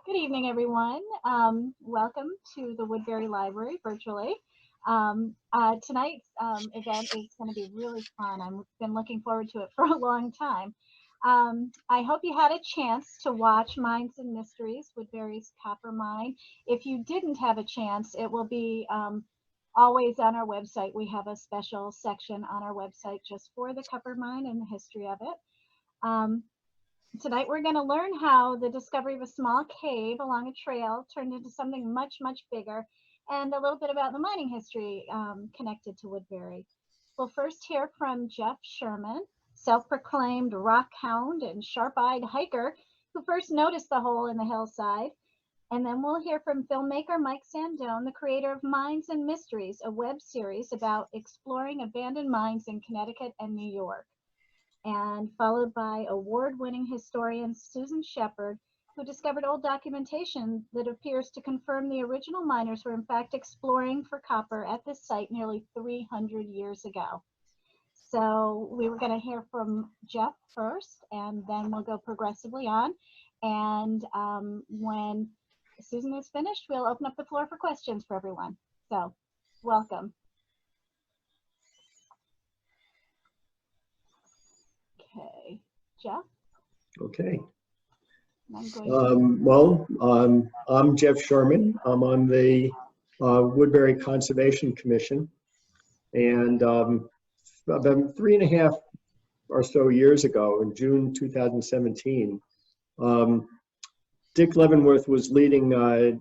Good evening, everyone. Welcome to the Woodbury Library virtually. Tonight's event is going to be really fun. I've been looking forward to it for a long time. I hope you had a chance to watch Mines and Mysteries, Woodbury's Copper Mine. If you didn't have a chance, it will be always on our website. We have a special section on our website just for the copper mine and the history of it. Tonight we're going to learn how the discovery of a small cave along a trail turned into something much, much bigger, and a little bit about the mining history connected to Woodbury. We'll first hear from Jeff Sherman, self-proclaimed rock hound and sharp-eyed hiker who first noticed the hole in the hillside. And then we'll hear from filmmaker Mike Sandone, the creator of Mines and Mysteries, a web series about exploring abandoned mines in Connecticut and New York. And followed by award-winning historian Susan Shepard, who discovered old documentation that appears to confirm the original miners were in fact exploring for copper at this site nearly 300 years ago. So we were going to hear from Jeff first, and then we'll go progressively on. And when Susan is finished, we'll open up the floor for questions for everyone. So welcome. Okay, Jeff? Okay. I'm I'm Jeff Sherman. I'm on the Woodbury Conservation Commission. And about 3.5 or so years ago, in June 2017, Dick Leavenworth was leading a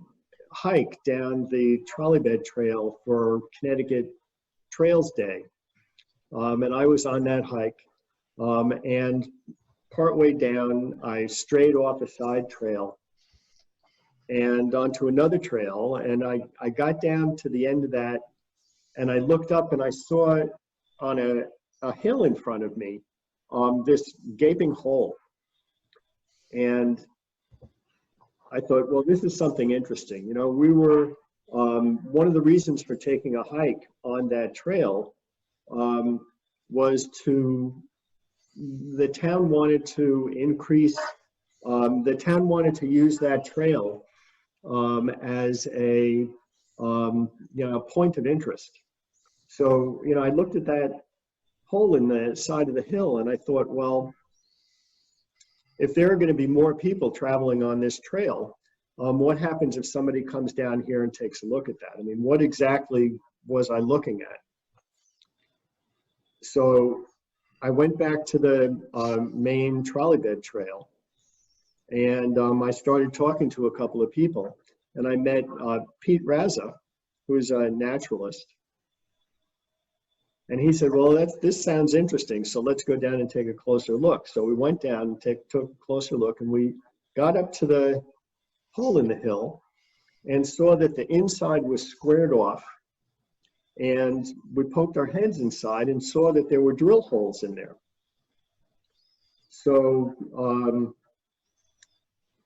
hike down the trolley bed trail for Connecticut Trails Day. And I was on that hike. And partway down, I strayed off a side trail and onto another trail. And I got down to the end of that, and I looked up and I saw on a hill in front of me this gaping hole. And I thought, well, this is something interesting. You know, we were, one of the reasons for taking a hike on that trail was the town wanted to increase, the town wanted to use that trail as a point of interest. So, I looked at that hole in the side of the hill and I thought, well, if there are going to be more people traveling on this trail, what happens if somebody comes down here and takes a look at that? I mean, what exactly was I looking at? So I went back to the main trolley bed trail, and I started talking to a couple of people, and I met Pete Raza, who's a naturalist. And he said, well, this sounds interesting, so let's go down and take a closer look. So we went down and took a closer look, and we got up to the hole in the hill and saw that the inside was squared off. And we poked our heads inside and saw that there were drill holes in there. So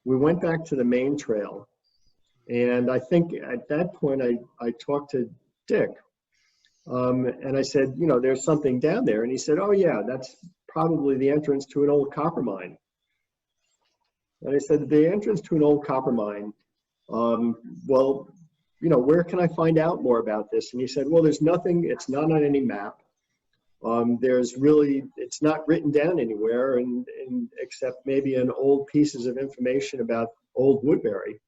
we went back to the main trail. And I think at that point, I talked to Dick. And I said, there's something down there. And he said, oh, yeah, that's probably the entrance to an old copper mine. And I said, the entrance to an old copper mine, well, where can I find out more about this? And he said, well, there's nothing, it's not on any map. It's not written down anywhere, and except maybe in old pieces of information about old Woodbury.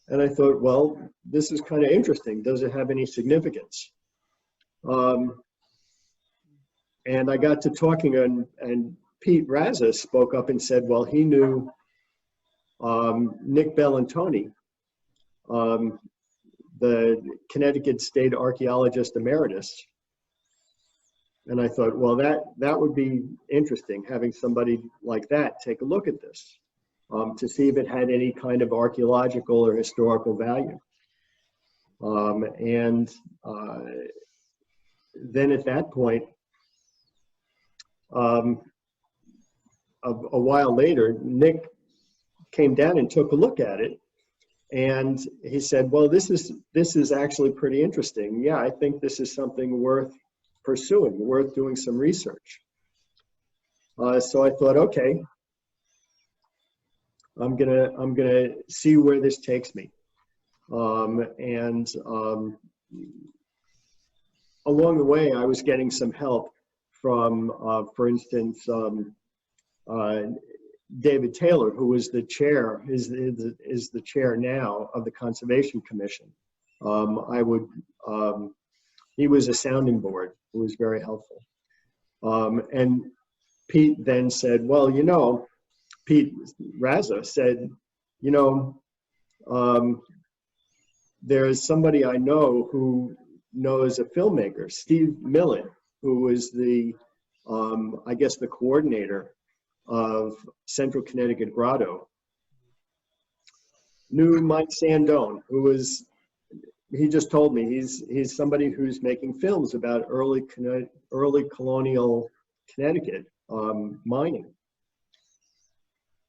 And I thought, well, this is kind of interesting. Does it have any significance? And I got to talking, and Pete Raza spoke up and said, well, he knew Nick Bellantoni, the Connecticut State Archaeologist Emeritus. And I thought, well, that would be interesting, having somebody like that take a look at this to see if it had any kind of archaeological or historical value. Then at that point, a while later, Nick came down and took a look at it. And he said, well, this is actually pretty interesting. Yeah, I think this is something worth pursuing, worth doing some research. So I thought, okay. I'm gonna see where this takes me. And along the way, I was getting some help from, for instance, uh, David Taylor, who was the chair, is the chair now of the Conservation Commission. I would, he was a sounding board who was very helpful. And Pete then said, well, you know, Pete Raza said, you know, there's somebody I know who knows a filmmaker, Steve Millet, who was the, I guess, the coordinator of Central Connecticut Grotto. Knew Mike Sandone, who was, he just told me he's somebody who's making films about early colonial Connecticut mining.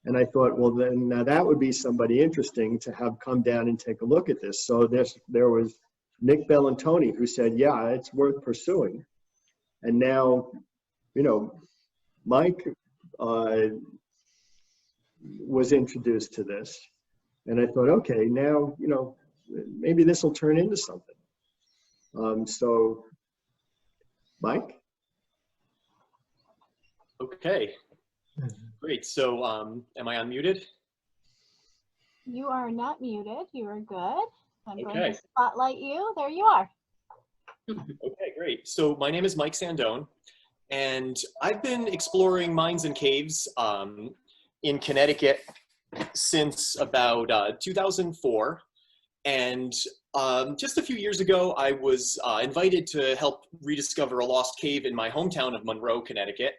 And I thought, well, then now that would be somebody interesting to have come down and take a look at this. So there was Nick Bellantoni, who said, yeah, it's worth pursuing. And now, you know, Mike was introduced to this. And I thought, okay, now, you know, maybe this will turn into something. So, Mike? Okay, great. So am I unmuted? You are not muted. You are good. I'm going Okay. to spotlight you. There you are. Okay, great. So my name is Mike Sandone, and I've been exploring mines and caves in Connecticut since about 2004. And just a few years ago, I was invited to help rediscover a lost cave in my hometown of Monroe, Connecticut.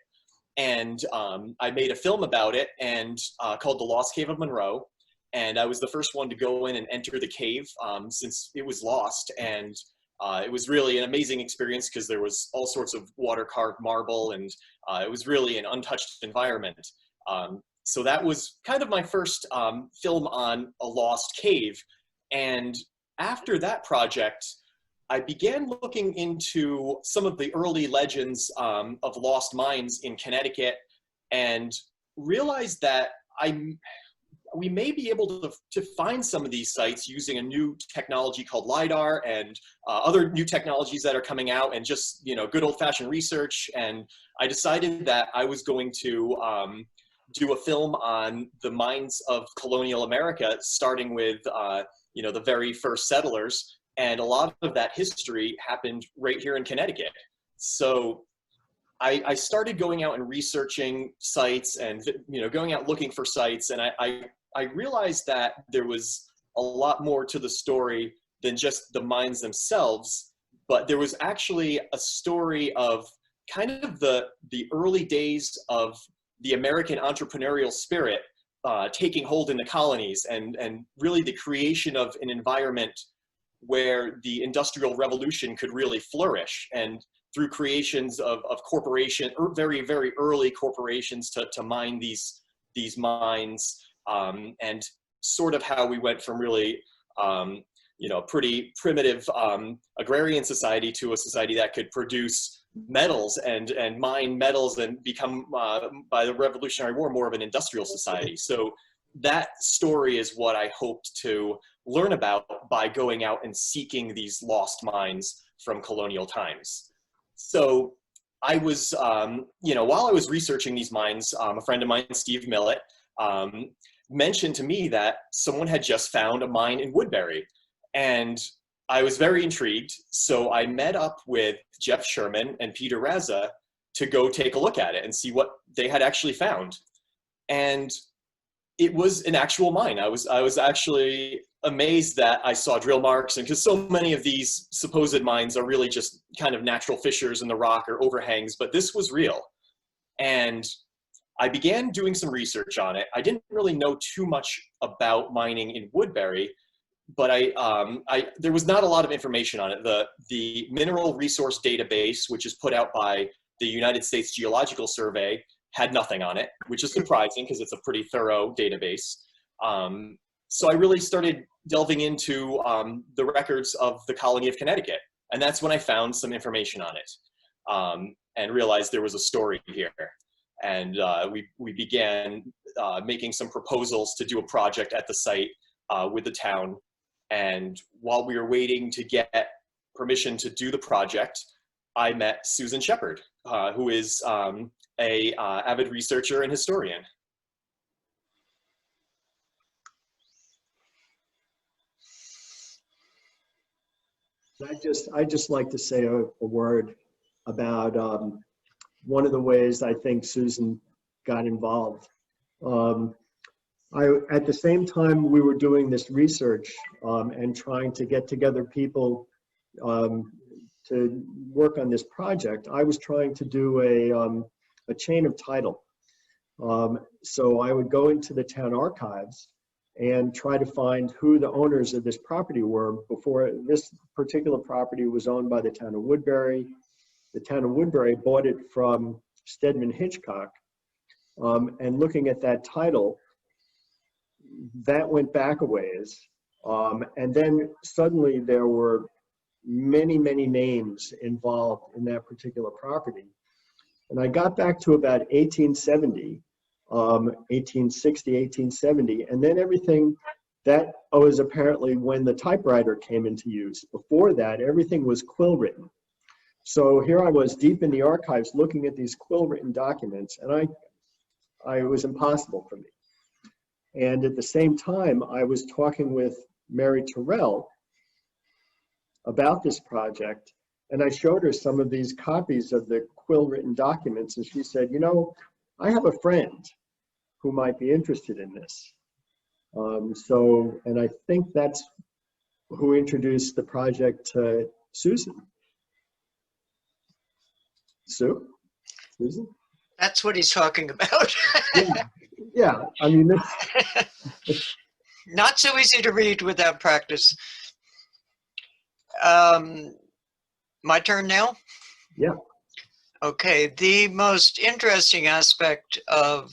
And I made a film about it and called The Lost Cave of Monroe. And I was the first one to go in and enter the cave since it was lost. And it was really an amazing experience because there was all sorts of water-carved marble, and it was really an untouched environment. So that was kind of my first film on a lost cave. And after that project, I began looking into some of the early legends of lost mines in Connecticut, and realized that we may be able to find some of these sites using a new technology called LiDAR and other new technologies that are coming out, and just, you know, good old-fashioned research. And I decided that I was going to do a film on the mines of colonial America, starting with you know, the very first settlers. And a lot of that history happened right here in Connecticut. So I started going out and researching sites, and, you know, going out looking for sites. And I realized that there was a lot more to the story than just the mines themselves, but there was actually a story of kind of the early days of the American entrepreneurial spirit taking hold in the colonies, and really the creation of an environment where the Industrial Revolution could really flourish, and through creations of corporation, or very, very early corporations to mine these mines, and sort of how we went from really, you know, pretty primitive agrarian society to a society that could produce metals and mine metals, and become, by the Revolutionary War, more of an industrial society. So that story is what I hoped to learn about by going out and seeking these lost mines from colonial times. So I was, you know, while I was researching these mines, a friend of mine, Steve Millet, mentioned to me that someone had just found a mine in Woodbury. And I was very intrigued. So I met up with Jeff Sherman and Peter Raza to go take a look at it and see what they had actually found. And it was an actual mine. I was actually amazed that I saw drill marks, and because so many of these supposed mines are really just kind of natural fissures in the rock or overhangs, but this was real. And I began doing some research on it. I didn't really know too much about mining in Woodbury, but there was not a lot of information on it. The Mineral Resource Database, which is put out by the United States Geological Survey, had nothing on it, which is surprising because it's a pretty thorough database. So I really started delving into the records of the colony of Connecticut. And that's when I found some information on it, and realized there was a story here. And we began making some proposals to do a project at the site with the town. And while we were waiting to get permission to do the project, I met Susan Shepard, who is a avid researcher and historian. I just like to say a word about one of the ways I think Susan got involved. At the same time we were doing this research and trying to get together people to work on this project, I was trying to do a chain of title. So I would go into the town archives and try to find who the owners of this property were before. This particular property was owned by the town of Woodbury. The town of Woodbury bought it from Stedman Hitchcock. And looking at that title, that went back a ways. And then suddenly there were many, many names involved in that particular property. And I got back to about 1870, 1860, 1870, and then everything that was apparently when the typewriter came into use. Before that, everything was quill written. So here I was deep in the archives looking at these quill written documents, and it was impossible for me. And at the same time, I was talking with Mary Terrell about this project, and I showed her some of these copies of the quill written documents, and she said, you know, I have a friend who might be interested in this. And I think that's who introduced the project to Susan. Sue? Susan? That's what he's talking about. Yeah, I mean, Not so easy to read without practice. My turn now? Yeah. Okay, the most interesting aspect of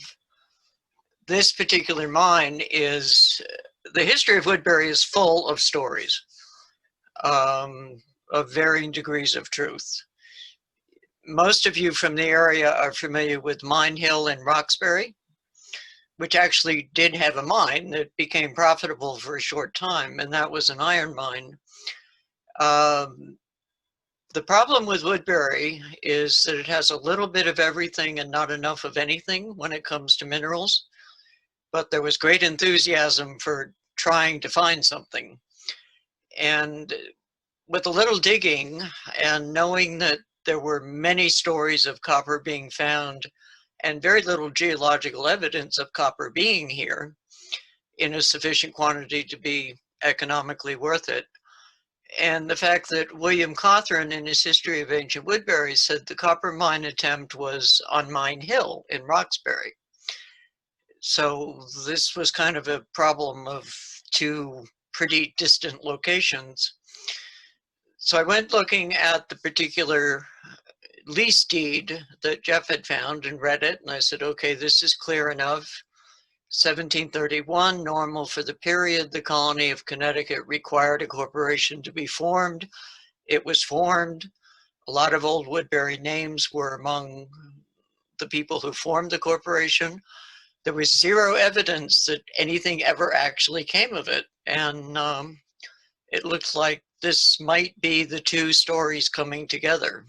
this particular mine is the history of Woodbury is full of stories of varying degrees of truth. Most of you from the area are familiar with Mine Hill in Roxbury, which actually did have a mine that became profitable for a short time, and that was an iron mine. The problem with Woodbury is that it has a little bit of everything and not enough of anything when it comes to minerals, but there was great enthusiasm for trying to find something. And with a little digging and knowing that there were many stories of copper being found and very little geological evidence of copper being here in a sufficient quantity to be economically worth it. And the fact that William Cawthron in his History of Ancient Woodbury said the copper mine attempt was on Mine Hill in Roxbury. So this was kind of a problem of two pretty distant locations. So I went looking at the particular lease deed that Jeff had found and read it, and I said, okay, this is clear enough. 1731, normal for the period, the colony of Connecticut required a corporation to be formed. It was formed. A lot of old Woodbury names were among the people who formed the corporation. There was zero evidence that anything ever actually came of it. And it looked like this might be the two stories coming together.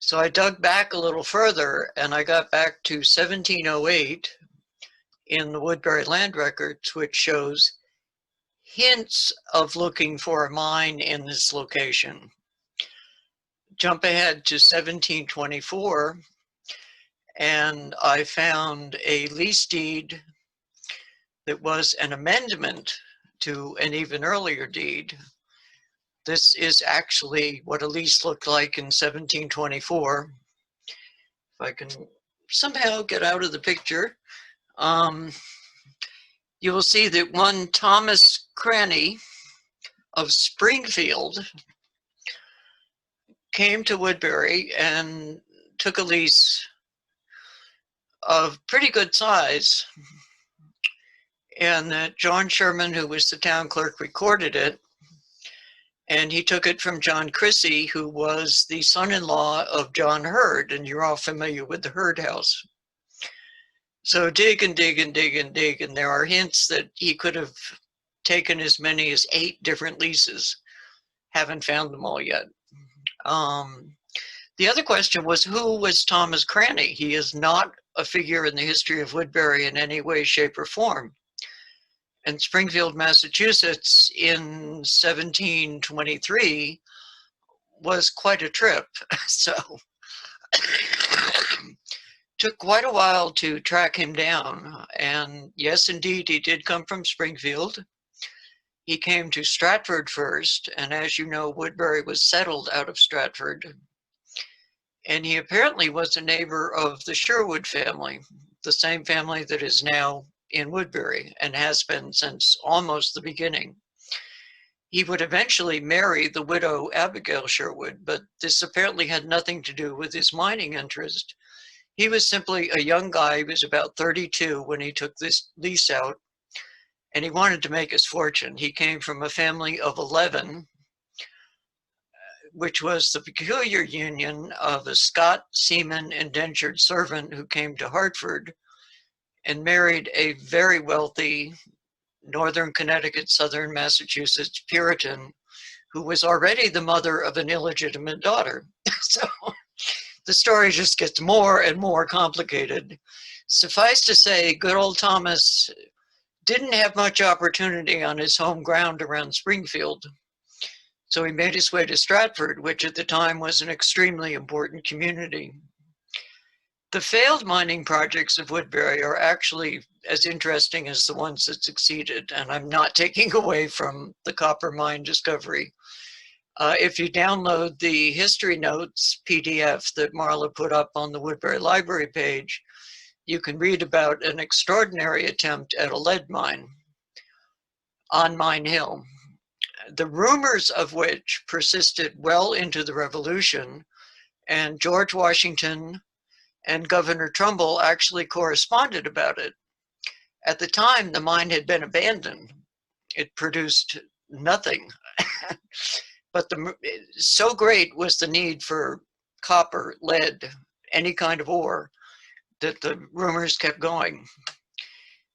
So I dug back a little further and I got back to 1708 in the Woodbury land records, which shows hints of looking for a mine in this location. Jump ahead to 1724 and I found a lease deed that was an amendment to an even earlier deed. This is actually what a lease looked like in 1724. If I can somehow get out of the picture, you will see that one Thomas Cranny of Springfield came to Woodbury and took a lease of pretty good size, and that John Sherman, who was the town clerk, recorded it. And he took it from John Chrissy, who was the son-in-law of John Hurd, and you're all familiar with the Hurd house. So dig and dig and dig and dig, and there are hints that he could have taken as many as 8 different leases. Haven't found them all yet. The other question was, who was Thomas Cranny? He is not a figure in the history of Woodbury in any way, shape, or form. And Springfield, Massachusetts in 1723 was quite a trip. So took quite a while to track him down. And yes, indeed, he did come from Springfield. He came to Stratford first, and as you know, Woodbury was settled out of Stratford. And he apparently was a neighbor of the Sherwood family, the same family that is now in Woodbury and has been since almost the beginning. He would eventually marry the widow Abigail Sherwood, but this apparently had nothing to do with his mining interest. He was simply a young guy. He was about 32 when he took this lease out, and he wanted to make his fortune. He came from a family of 11, which was the peculiar union of a Scot seaman indentured servant who came to Hartford and married a very wealthy Northern Connecticut, Southern Massachusetts Puritan who was already the mother of an illegitimate daughter. So the story just gets more and more complicated. Suffice to say, good old Thomas didn't have much opportunity on his home ground around Springfield. So he made his way to Stratford, which at the time was an extremely important community. The failed mining projects of Woodbury are actually as interesting as the ones that succeeded, and I'm not taking away from the copper mine discovery. If you download the history notes PDF that Marla put up on the Woodbury Library page, you can read about an extraordinary attempt at a lead mine on Mine Hill, the rumors of which persisted well into the Revolution, and George Washington and Governor Trumbull actually corresponded about it. At the time, the mine had been abandoned. It produced nothing. But so great was the need for copper, lead, any kind of ore, that the rumors kept going.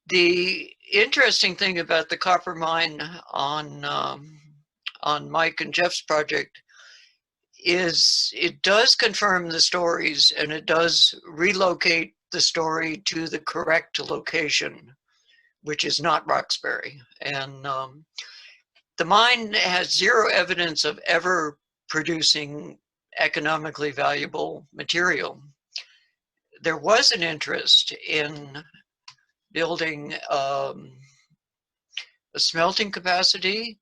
The interesting thing about the copper mine on Mike and Jeff's project is it does confirm the stories, and it does relocate the story to the correct location, which is not Roxbury. And the mine has zero evidence of ever producing economically valuable material. There was an interest in building a smelting capacity.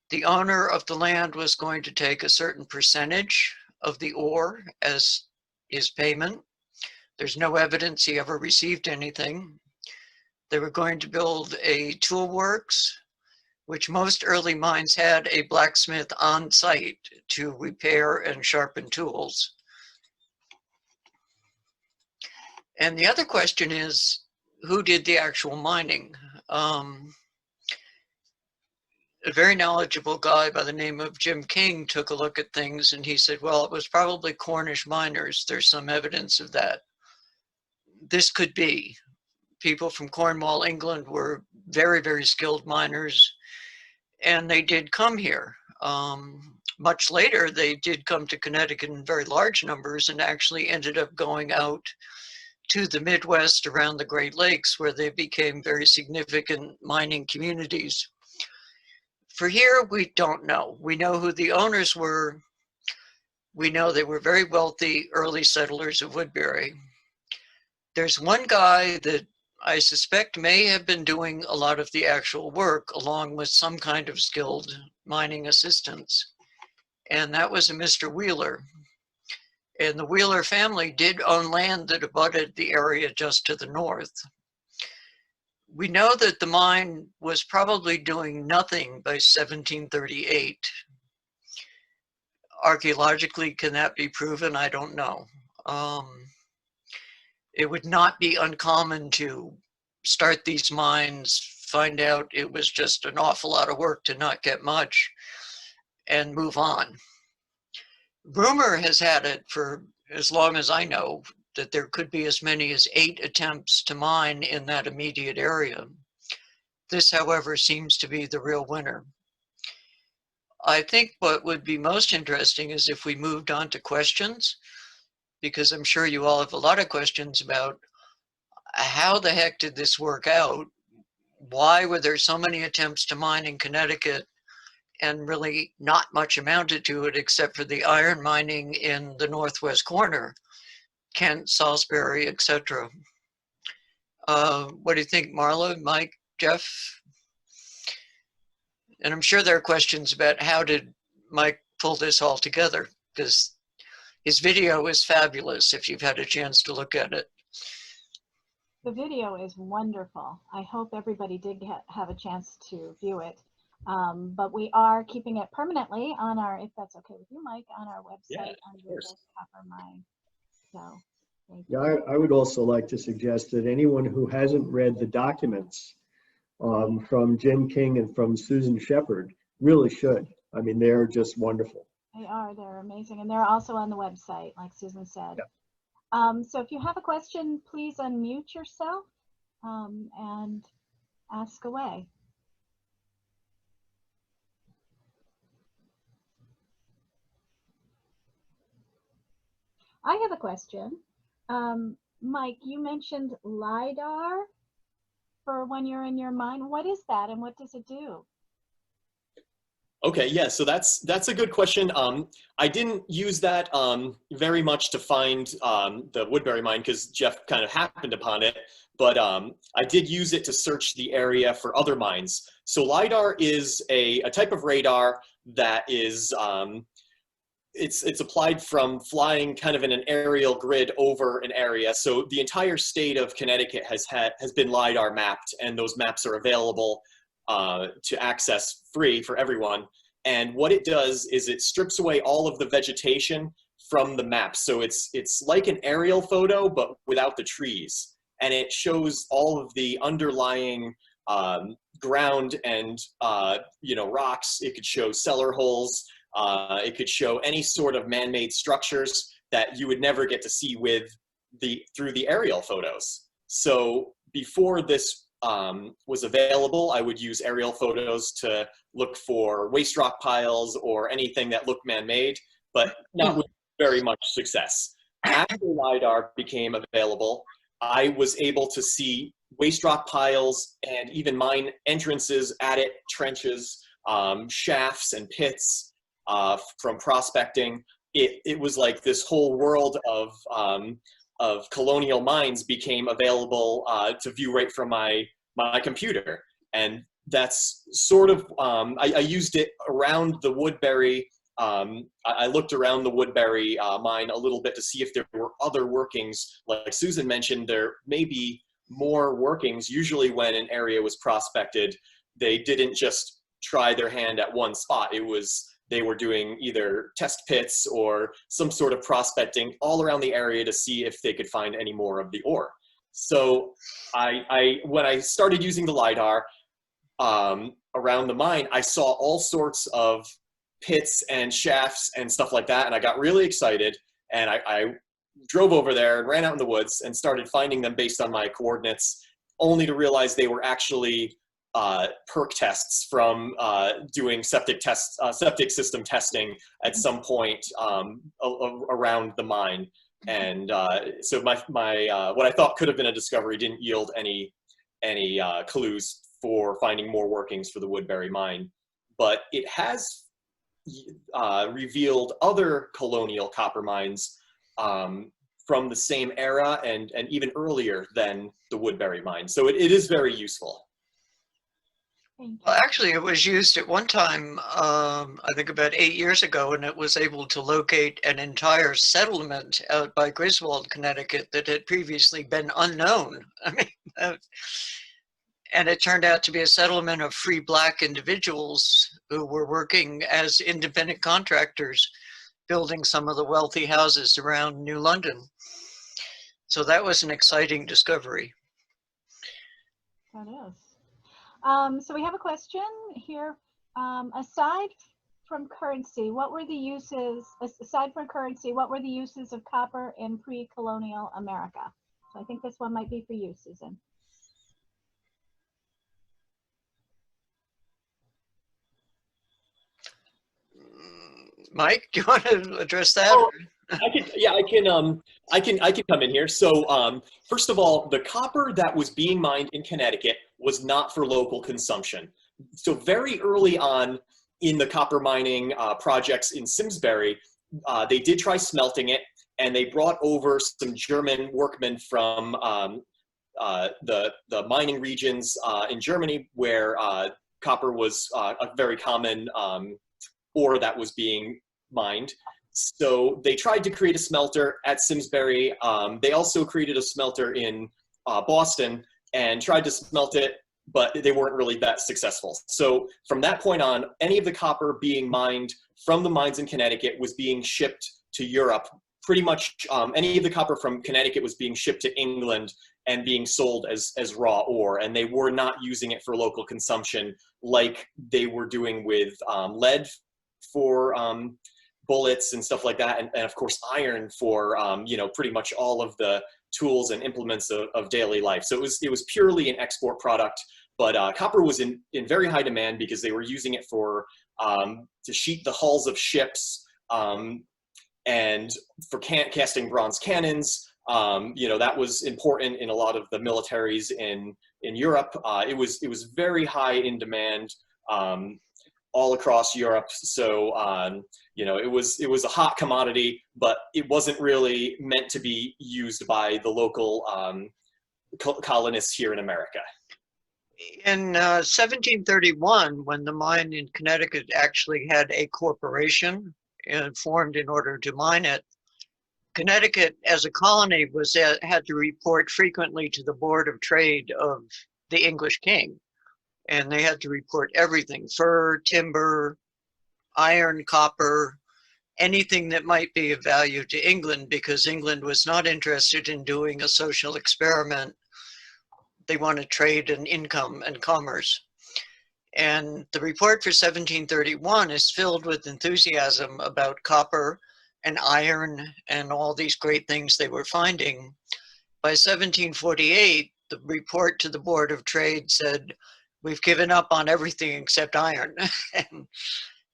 The owner of the land was going to take a certain percentage of the ore as his payment. There's no evidence he ever received anything. They were going to build a tool works, which most early mines had a blacksmith on site to repair and sharpen tools. And the other question is, who did the actual mining? A very knowledgeable guy by the name of Jim King took a look at things, and he said, well, it was probably Cornish miners. There's some evidence of that. This could be. People from Cornwall, England were very, very skilled miners, and they did come here. Much later, they did come to Connecticut in very large numbers and actually ended up going out to the Midwest around the Great Lakes, where they became very significant mining communities. For here, we don't know. We know who the owners were. We know they were very wealthy early settlers of Woodbury. There's one guy that I suspect may have been doing a lot of the actual work along with some kind of skilled mining assistants, and that was a Mr. Wheeler. And the Wheeler family did own land that abutted the area just to the north. We know that the mine was probably doing nothing by 1738. Archaeologically, can that be proven? I don't know. It would not be uncommon to start these mines, find out it was just an awful lot of work to not get much, and move on. Rumor has had it for as long as I know that there could be as many as 8 attempts to mine in that immediate area. This, however, seems to be the real winner. I think what would be most interesting is if we moved on to questions, because I'm sure you all have a lot of questions about how the heck did this work out? Why were there so many attempts to mine in Connecticut and really not much amounted to it except for the iron mining in the northwest corner, Kent, Salisbury, etc. What do you think, Marla, Mike, Jeff? And I'm sure there are questions about how did Mike pull this all together, because his video is fabulous if you've had a chance to look at it. The video is wonderful. I hope everybody did have a chance to view it. But we are keeping it permanently on our, if that's okay with you, Mike, on our website under the Copper Mine. So, thank you. Yeah, I would also like to suggest that anyone who hasn't read the documents from Jim King and from Susan Shepard really should. I mean, they're just wonderful. They're amazing. And they're also on the website, like Susan said. Yeah. So if you have a question, please unmute yourself and ask away. I have a question. Mike, you mentioned LiDAR for when you're in your mine. What is that and what does it do? Okay, yeah, so that's a good question. I didn't use that very much to find the Woodbury mine because Jeff kind of happened upon it, but I did use it to search the area for other mines. So LiDAR is a type of radar that is, it's applied from flying kind of in an aerial grid over an area. So the entire state of Connecticut has been LiDAR mapped, and those maps are available to access free for everyone. And what it does is it strips away all of the vegetation from the map. So it's like an aerial photo, but without the trees. And it shows all of the underlying ground and rocks. It could show cellar holes. It could show any sort of man-made structures that you would never get to see through the aerial photos. So before this was available, I would use aerial photos to look for waste rock piles or anything that looked man-made, but not with very much success. After LiDAR became available, I was able to see waste rock piles and even mine entrances, adit, trenches, shafts and pits from prospecting. It was like this whole world of colonial mines became available to view right from my computer. And that's sort of, I used it around the Woodbury. I looked around the Woodbury mine a little bit to see if there were other workings. Like Susan mentioned, there may be more workings. Usually when an area was prospected, they didn't just try their hand at one spot. They were doing either test pits or some sort of prospecting all around the area to see if they could find any more of the ore. So when I started using the LiDAR around the mine, I saw all sorts of pits and shafts and stuff like that, and I got really excited, and I drove over there and ran out in the woods and started finding them based on my coordinates, only to realize they were actually perk tests from doing septic system testing at some point around the mine. And so my what I thought could have been a discovery didn't yield any clues for finding more workings for the Woodbury mine, but it has revealed other colonial copper mines from the same era and even earlier than the Woodbury mine. So it is very useful. Well, actually, it was used at one time, I think about 8 years ago, and it was able to locate an entire settlement out by Griswold, Connecticut, that had previously been unknown. I mean, and it turned out to be a settlement of free Black individuals who were working as independent contractors, building some of the wealthy houses around New London. So that was an exciting discovery. That is. So we have a question here. Aside from currency, what were the uses, aside from currency, what were the uses of copper in pre-colonial America? So I think this one might be for you, Susan. Mike, do you want to address that? Oh, I can come in here. So, first of all, the copper that was being mined in Connecticut was not for local consumption. So very early on in the copper mining projects in Simsbury, they did try smelting it, and they brought over some German workmen from the mining regions in Germany where copper was a very common ore that was being mined. So they tried to create a smelter at Simsbury. They also created a smelter in Boston and tried to smelt it, but they weren't really that successful. So from that point on, any of the copper being mined from the mines in Connecticut was being shipped to Europe. Pretty much any of the copper from Connecticut was being shipped to England and being sold as raw ore, and they were not using it for local consumption like they were doing with lead for bullets and stuff like that, and of course iron for you know, pretty much all of the tools and implements of daily life. So it was purely an export product, but copper was in very high demand because they were using it for to sheet the hulls of ships and for casting bronze cannons. You know, that was important in a lot of the militaries in Europe. It was very high in demand all across Europe. So you know, it was a hot commodity, but it wasn't really meant to be used by the local colonists here in America. In 1731, when the mine in Connecticut actually had a corporation formed in order to mine it, Connecticut as a colony had to report frequently to the Board of Trade of the English king. And they had to report everything: fur, timber, iron, copper, anything that might be of value to England, because England was not interested in doing a social experiment. They wanted trade and income and commerce. And the report for 1731 is filled with enthusiasm about copper and iron and all these great things they were finding. By 1748, the report to the Board of Trade said, "We've given up on everything except iron."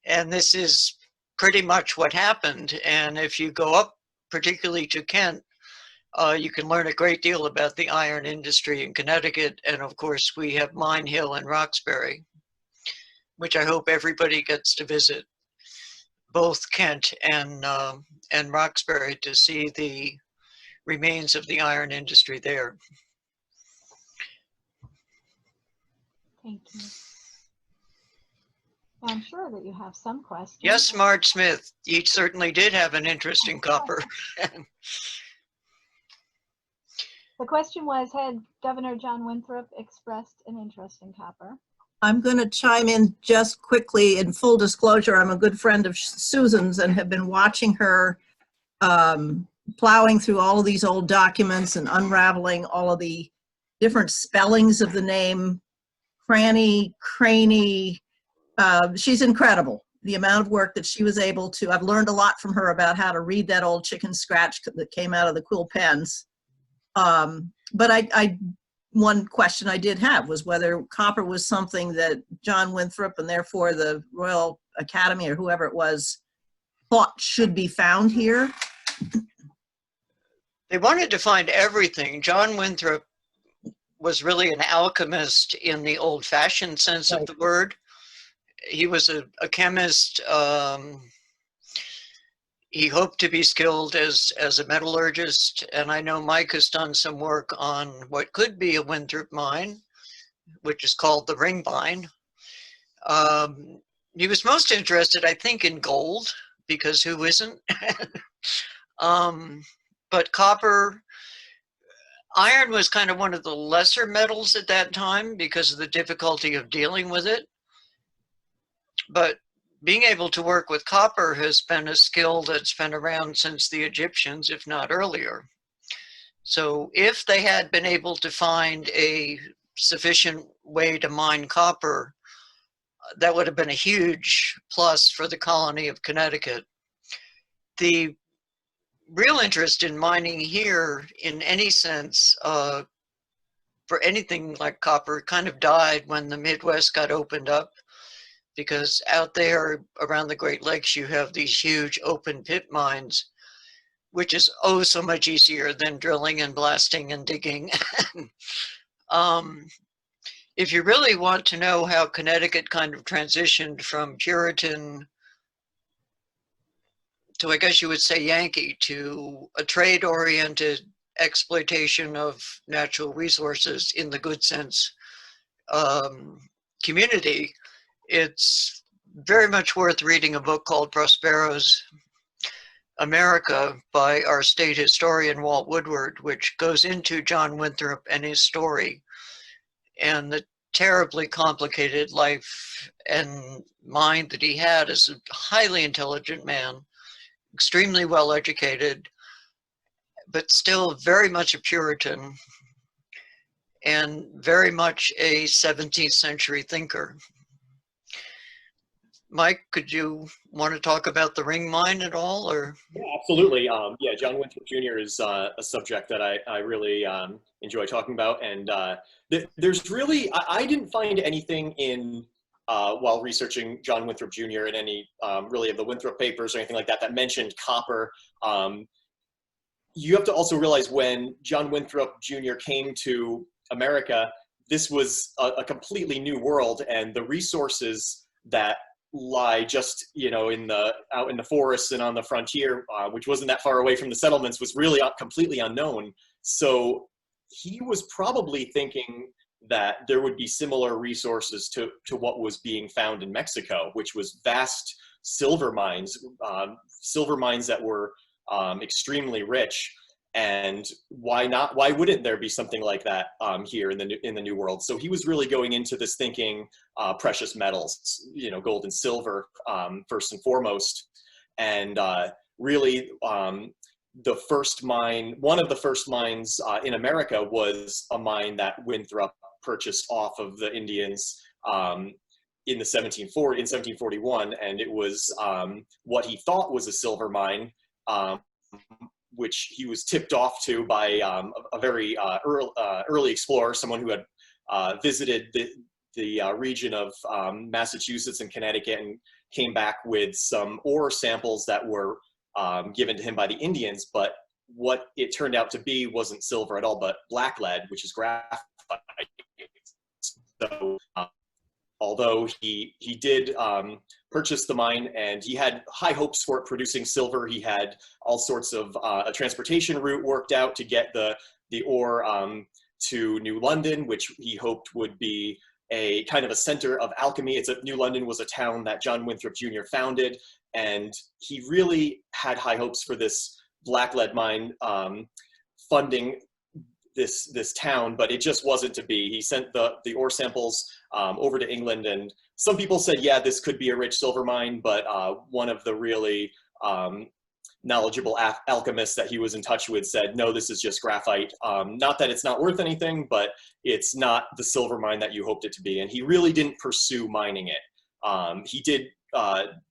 And this is pretty much what happened. And if you go up, particularly to Kent, you can learn a great deal about the iron industry in Connecticut. And of course, we have Mine Hill and Roxbury, which I hope everybody gets to visit, both Kent and Roxbury, to see the remains of the iron industry there. Thank you. I'm sure that you have some questions. Yes, Marge Smith, you certainly did have an interest in copper. The question was, had Governor John Winthrop expressed an interest in copper? I'm going to chime in just quickly. In full disclosure, I'm a good friend of Susan's and have been watching her plowing through all of these old documents and unraveling all of the different spellings of the name. Cranny, Craney. She's incredible. The amount of work that she was able to, I've learned a lot from her about how to read that old chicken scratch that came out of the quill pens. But one question I did have was whether copper was something that John Winthrop and therefore the Royal Academy or whoever it was thought should be found here. They wanted to find everything. John Winthrop was really an alchemist in the old-fashioned sense of the word. He was a chemist. He hoped to be skilled as a metallurgist, and I know Mike has done some work on what could be a Winthrop mine, which is called the Ring Mine. He was most interested, I think, in gold, because who isn't? But copper, iron was kind of one of the lesser metals at that time because of the difficulty of dealing with it. But being able to work with copper has been a skill that's been around since the Egyptians, if not earlier. So if they had been able to find a sufficient way to mine copper, that would have been a huge plus for the colony of Connecticut. The real interest in mining here, in any sense, for anything like copper, kind of died when the Midwest got opened up, because out there around the Great Lakes, you have these huge open pit mines, which is oh so much easier than drilling and blasting and digging. If you really want to know how Connecticut kind of transitioned from Puritan to, I guess you would say, Yankee, to a trade-oriented exploitation of natural resources in the good sense community, it's very much worth reading a book called Prospero's America by our state historian Walt Woodward, which goes into John Winthrop and his story and the terribly complicated life and mind that he had as a highly intelligent man, extremely well educated, but still very much a Puritan and very much a 17th century thinker. Mike, could you want to talk about the ring mine at all, or? Yeah, absolutely. Yeah, John Winthrop Jr. is a subject that I really enjoy talking about, and there's really I didn't find anything in while researching John Winthrop Jr. in any really of the Winthrop papers or anything like that that mentioned copper. You have to also realize when John Winthrop Jr. came to America, this was a completely new world, and the resources that lie just out in the forests and on the frontier, which wasn't that far away from the settlements, was really completely unknown. So he was probably thinking that there would be similar resources to what was being found in Mexico, which was vast silver mines that were extremely rich. And why not? Why wouldn't there be something like that here in the New World? So he was really going into this thinking precious metals, gold and silver first and foremost, and really the first mine, one of the first mines in America, was a mine that Winthrop purchased off of the Indians in 1741, and it was what he thought was a silver mine. Which he was tipped off to by a very early explorer, someone who had visited the region of Massachusetts and Connecticut and came back with some ore samples that were given to him by the Indians. But what it turned out to be wasn't silver at all, but black lead, which is graphite. So although he did purchase the mine, and he had high hopes for it producing silver, he had all sorts of a transportation route worked out to get the ore to New London, which he hoped would be a kind of a center of alchemy. New London was a town that John Winthrop Jr. founded, and he really had high hopes for this black lead mine funding this town, but it just wasn't to be. He sent the ore samples over to England, and some people said, yeah, this could be a rich silver mine, but one of the really knowledgeable alchemists that he was in touch with said, no, this is just graphite. Not that it's not worth anything, but it's not the silver mine that you hoped it to be. And he really didn't pursue mining it. He did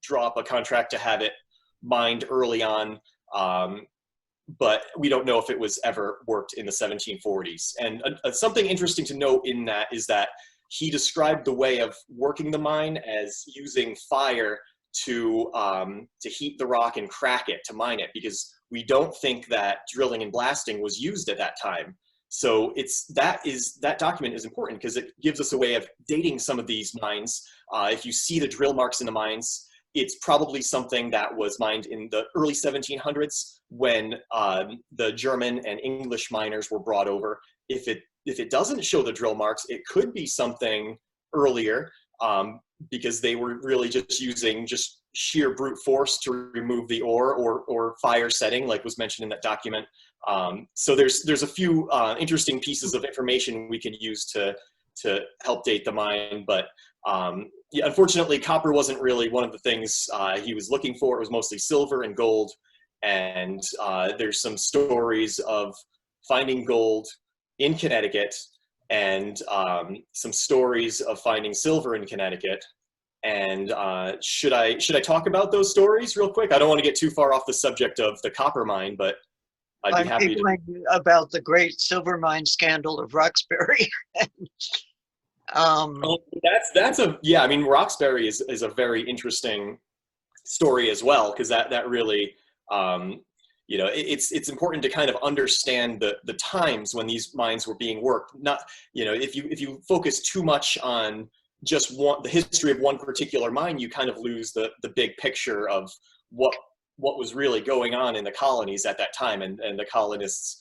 draw up a contract to have it mined early on, but we don't know if it was ever worked in the 1740s. And something interesting to note in that is that he described the way of working the mine as using fire to heat the rock and crack it to mine it, because we don't think that drilling and blasting was used at that time. So that document is important because it gives us a way of dating some of these mines. If you see the drill marks in the mines, it's probably something that was mined in the early 1700s when the German and English miners were brought over. If it doesn't show the drill marks, it could be something earlier because they were really just using just sheer brute force to remove the ore or fire setting, like was mentioned in that document. So there's a few interesting pieces of information we can use to help date the mine, but yeah, unfortunately, copper wasn't really one of the things he was looking for. It was mostly silver and gold, and there's some stories of finding gold in Connecticut and some stories of finding silver in Connecticut. And should I talk about those stories real quick? I don't want to get too far off the subject of the copper mine, but I'd be I'm happy to. giggling about the great silver mine scandal of Roxbury. Oh, that's a, yeah, I mean, Roxbury is a very interesting story as well, because that really, you know, it's important to kind of understand the times when these mines were being worked. Not, you know, if you focus too much on just the history of one particular mine, you kind of lose the big picture of what was really going on in the colonies at that time, and the colonists'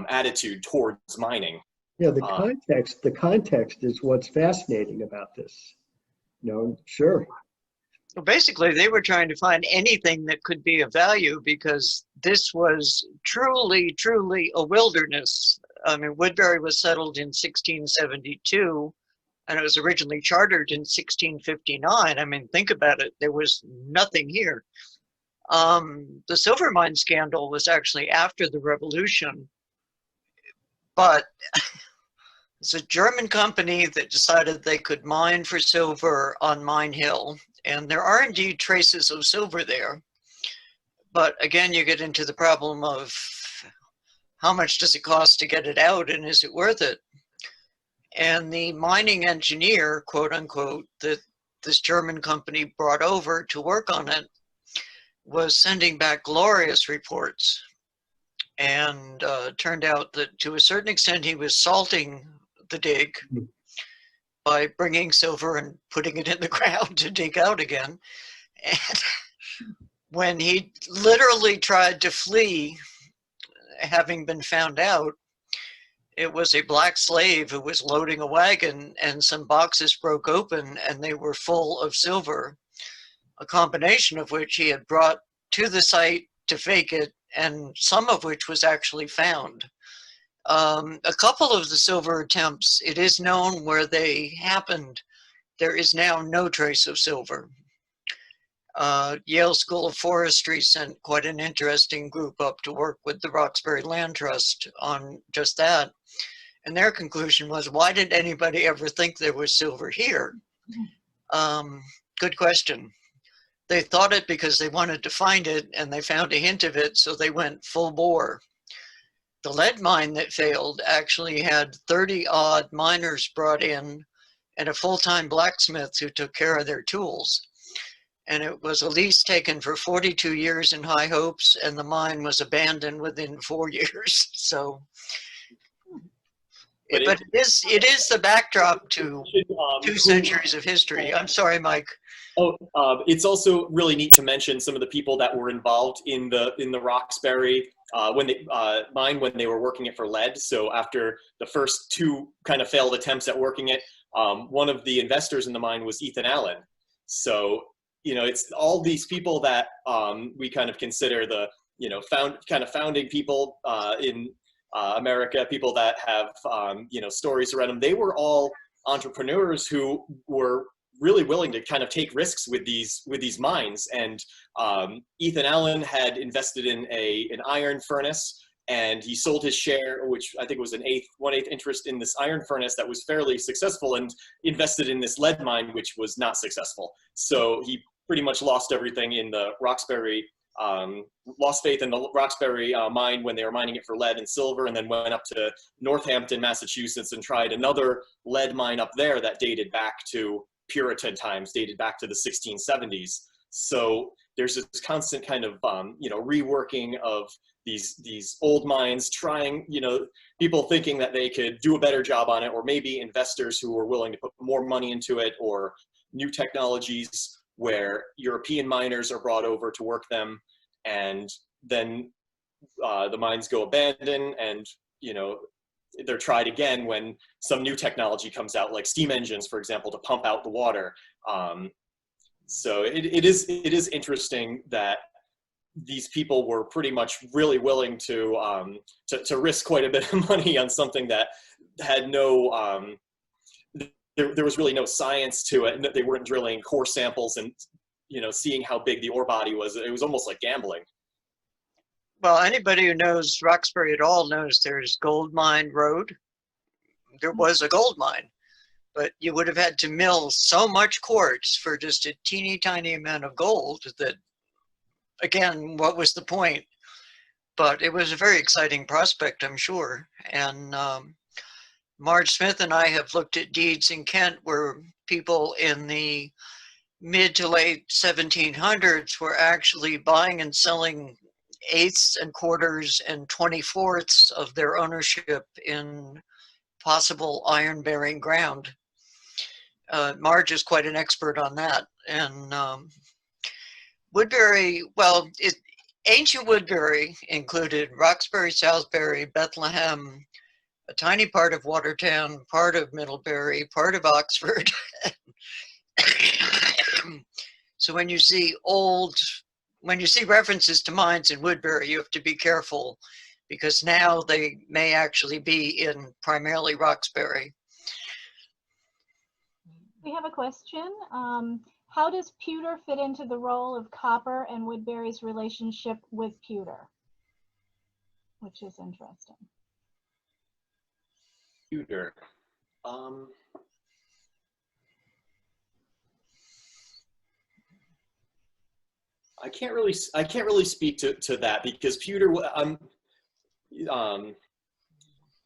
attitude towards mining. Yeah, the context is what's fascinating about this. No, sure. Well, basically, they were trying to find anything that could be of value because this was truly, truly a wilderness. I mean, Woodbury was settled in 1672, and it was originally chartered in 1659. I mean, think about it. There was nothing here. The silver mine scandal was actually after the revolution, but it's a German company that decided they could mine for silver on Mine Hill, and there are indeed traces of silver there. But again, you get into the problem of how much does it cost to get it out, and is it worth it? And the mining engineer, quote unquote, that this German company brought over to work on it was sending back glorious reports. And turned out that to a certain extent he was salting the dig by bringing silver and putting it in the ground to dig out again. And when he literally tried to flee, having been found out, it was a black slave who was loading a wagon, and some boxes broke open and they were full of silver, a combination of which he had brought to the site to fake it, and some of which was actually found. A couple of the silver attempts, it is known where they happened. There is now no trace of silver. Yale School of Forestry sent quite an interesting group up to work with the Roxbury Land Trust on just that. And their conclusion was, why did anybody ever think there was silver here? Good question. They thought it because they wanted to find it, and they found a hint of it, so they went full bore. The lead mine that failed actually had 30-odd miners brought in and a full-time blacksmith who took care of their tools. And it was a lease taken for 42 years in high hopes, and the mine was abandoned within 4 years. So, but it is the backdrop to 2 centuries of history. I'm sorry, Mike. Oh, it's also really neat to mention some of the people that were involved in the Roxbury mine when they were working it for lead. So after the first 2 kind of failed attempts at working it, one of the investors in the mine was Ethan Allen. So, you know, it's all these people that we kind of consider the, you know, founding people in America, people that have, you know, stories around them. They were all entrepreneurs who were really willing to kind of take risks with these mines. And Ethan Allen had invested in an iron furnace, and he sold his share, which I think was an 1/8 interest in this iron furnace that was fairly successful, and invested in this lead mine, which was not successful. So he pretty much lost everything in the Roxbury, lost faith in the Roxbury mine when they were mining it for lead and silver, and then went up to Northampton, Massachusetts, and tried another lead mine up there that dated back to Puritan times, dated back to the 1670s. So there's this constant kind of, you know, reworking of these old mines, trying, you know, people thinking that they could do a better job on it, or maybe investors who were willing to put more money into it, or new technologies where European miners are brought over to work them, and then the mines go abandoned, and, you know, they're tried again when some new technology comes out, like steam engines, for example, to pump out the water. So it is interesting that these people were pretty much really willing to risk quite a bit of money on something that had no, there was really no science to it. They weren't drilling core samples and, you know, seeing how big the ore body was. It was almost like gambling. Well, anybody who knows Roxbury at all knows there's Gold Mine Road. There was a gold mine, but you would have had to mill so much quartz for just a teeny tiny amount of gold that, again, what was the point? But it was a very exciting prospect, I'm sure. And Marge Smith and I have looked at deeds in Kent where people in the mid to late 1700s were actually buying and selling eighths and quarters and 24ths of their ownership in possible iron-bearing ground. Marge is quite an expert on that. And Woodbury, well, ancient Woodbury included Roxbury, Salisbury, Bethlehem, a tiny part of Watertown, part of Middlebury, part of Oxford. So when you see references to mines in Woodbury, you have to be careful because now they may actually be in primarily Roxbury. We have a question. How does pewter fit into the role of copper and Woodbury's relationship with pewter? Which is interesting. Pewter. I can't really speak to that because pewter.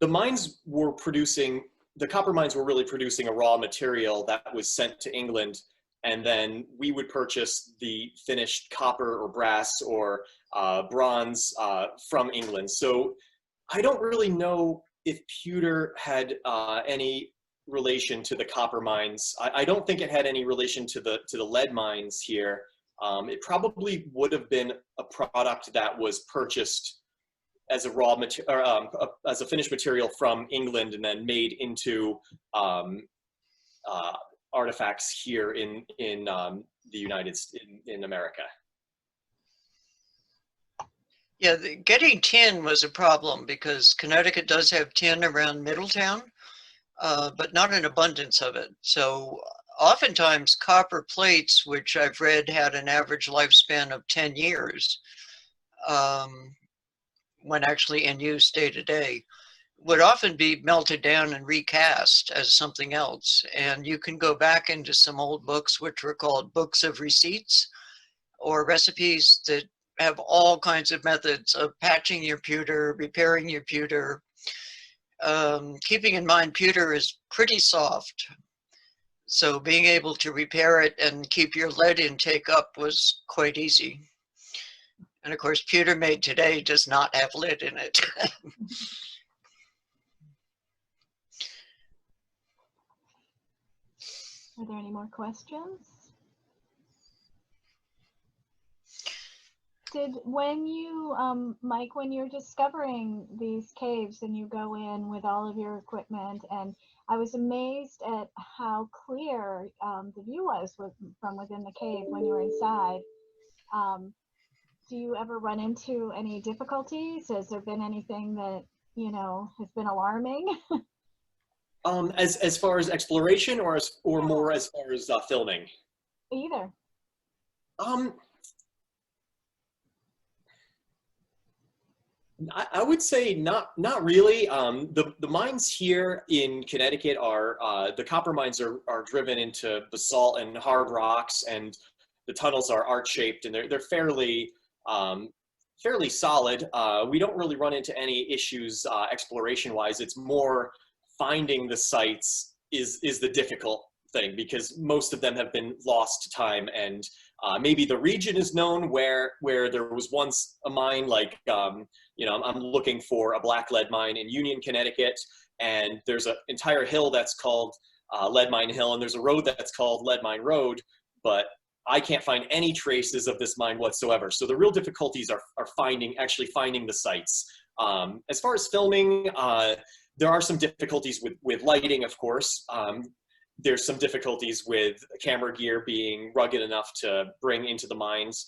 The mines were producing. The copper mines were really producing a raw material that was sent to England, and then we would purchase the finished copper or brass or bronze from England. So I don't really know if pewter had any relation to the copper mines. I don't think it had any relation to the lead mines here. It probably would have been a product that was purchased as a raw material, as a finished material from England, and then made into artifacts here in the United States, in America. Yeah, getting tin was a problem because Connecticut does have tin around Middletown, but not an abundance of it. So oftentimes copper plates, which I've read had an average lifespan of 10 years, when actually in use day to day, would often be melted down and recast as something else. And you can go back into some old books, which were called books of receipts or recipes that have all kinds of methods of patching your pewter, repairing your pewter. Keeping in mind, pewter is pretty soft. So being able to repair it and keep your lead intake up was quite easy. And of course, pewter made today does not have lead in it. Are there any more questions? When you, Mike, when you're discovering these caves and you go in with all of your equipment, and I was amazed at how clear the view was from within the cave when you were inside. Do you ever run into any difficulties? Has there been anything that, you know, has been alarming? As far as exploration, or more as far as filming? Either. I would say not really. The mines here in Connecticut are the copper mines are driven into basalt and hard rocks, and the tunnels are arch-shaped, and they're fairly solid. We don't really run into any issues exploration-wise. It's more finding the sites is the difficult thing, because most of them have been lost to time, and maybe the region is known where there was once a mine, like you know, I'm looking for a black lead mine in Union, Connecticut, and there's an entire hill that's called Lead Mine Hill, and there's a road that's called Lead Mine Road, but I can't find any traces of this mine whatsoever. So the real difficulties are actually finding the sites. As far as filming, there are some difficulties with lighting, of course. There's some difficulties with camera gear being rugged enough to bring into the mines.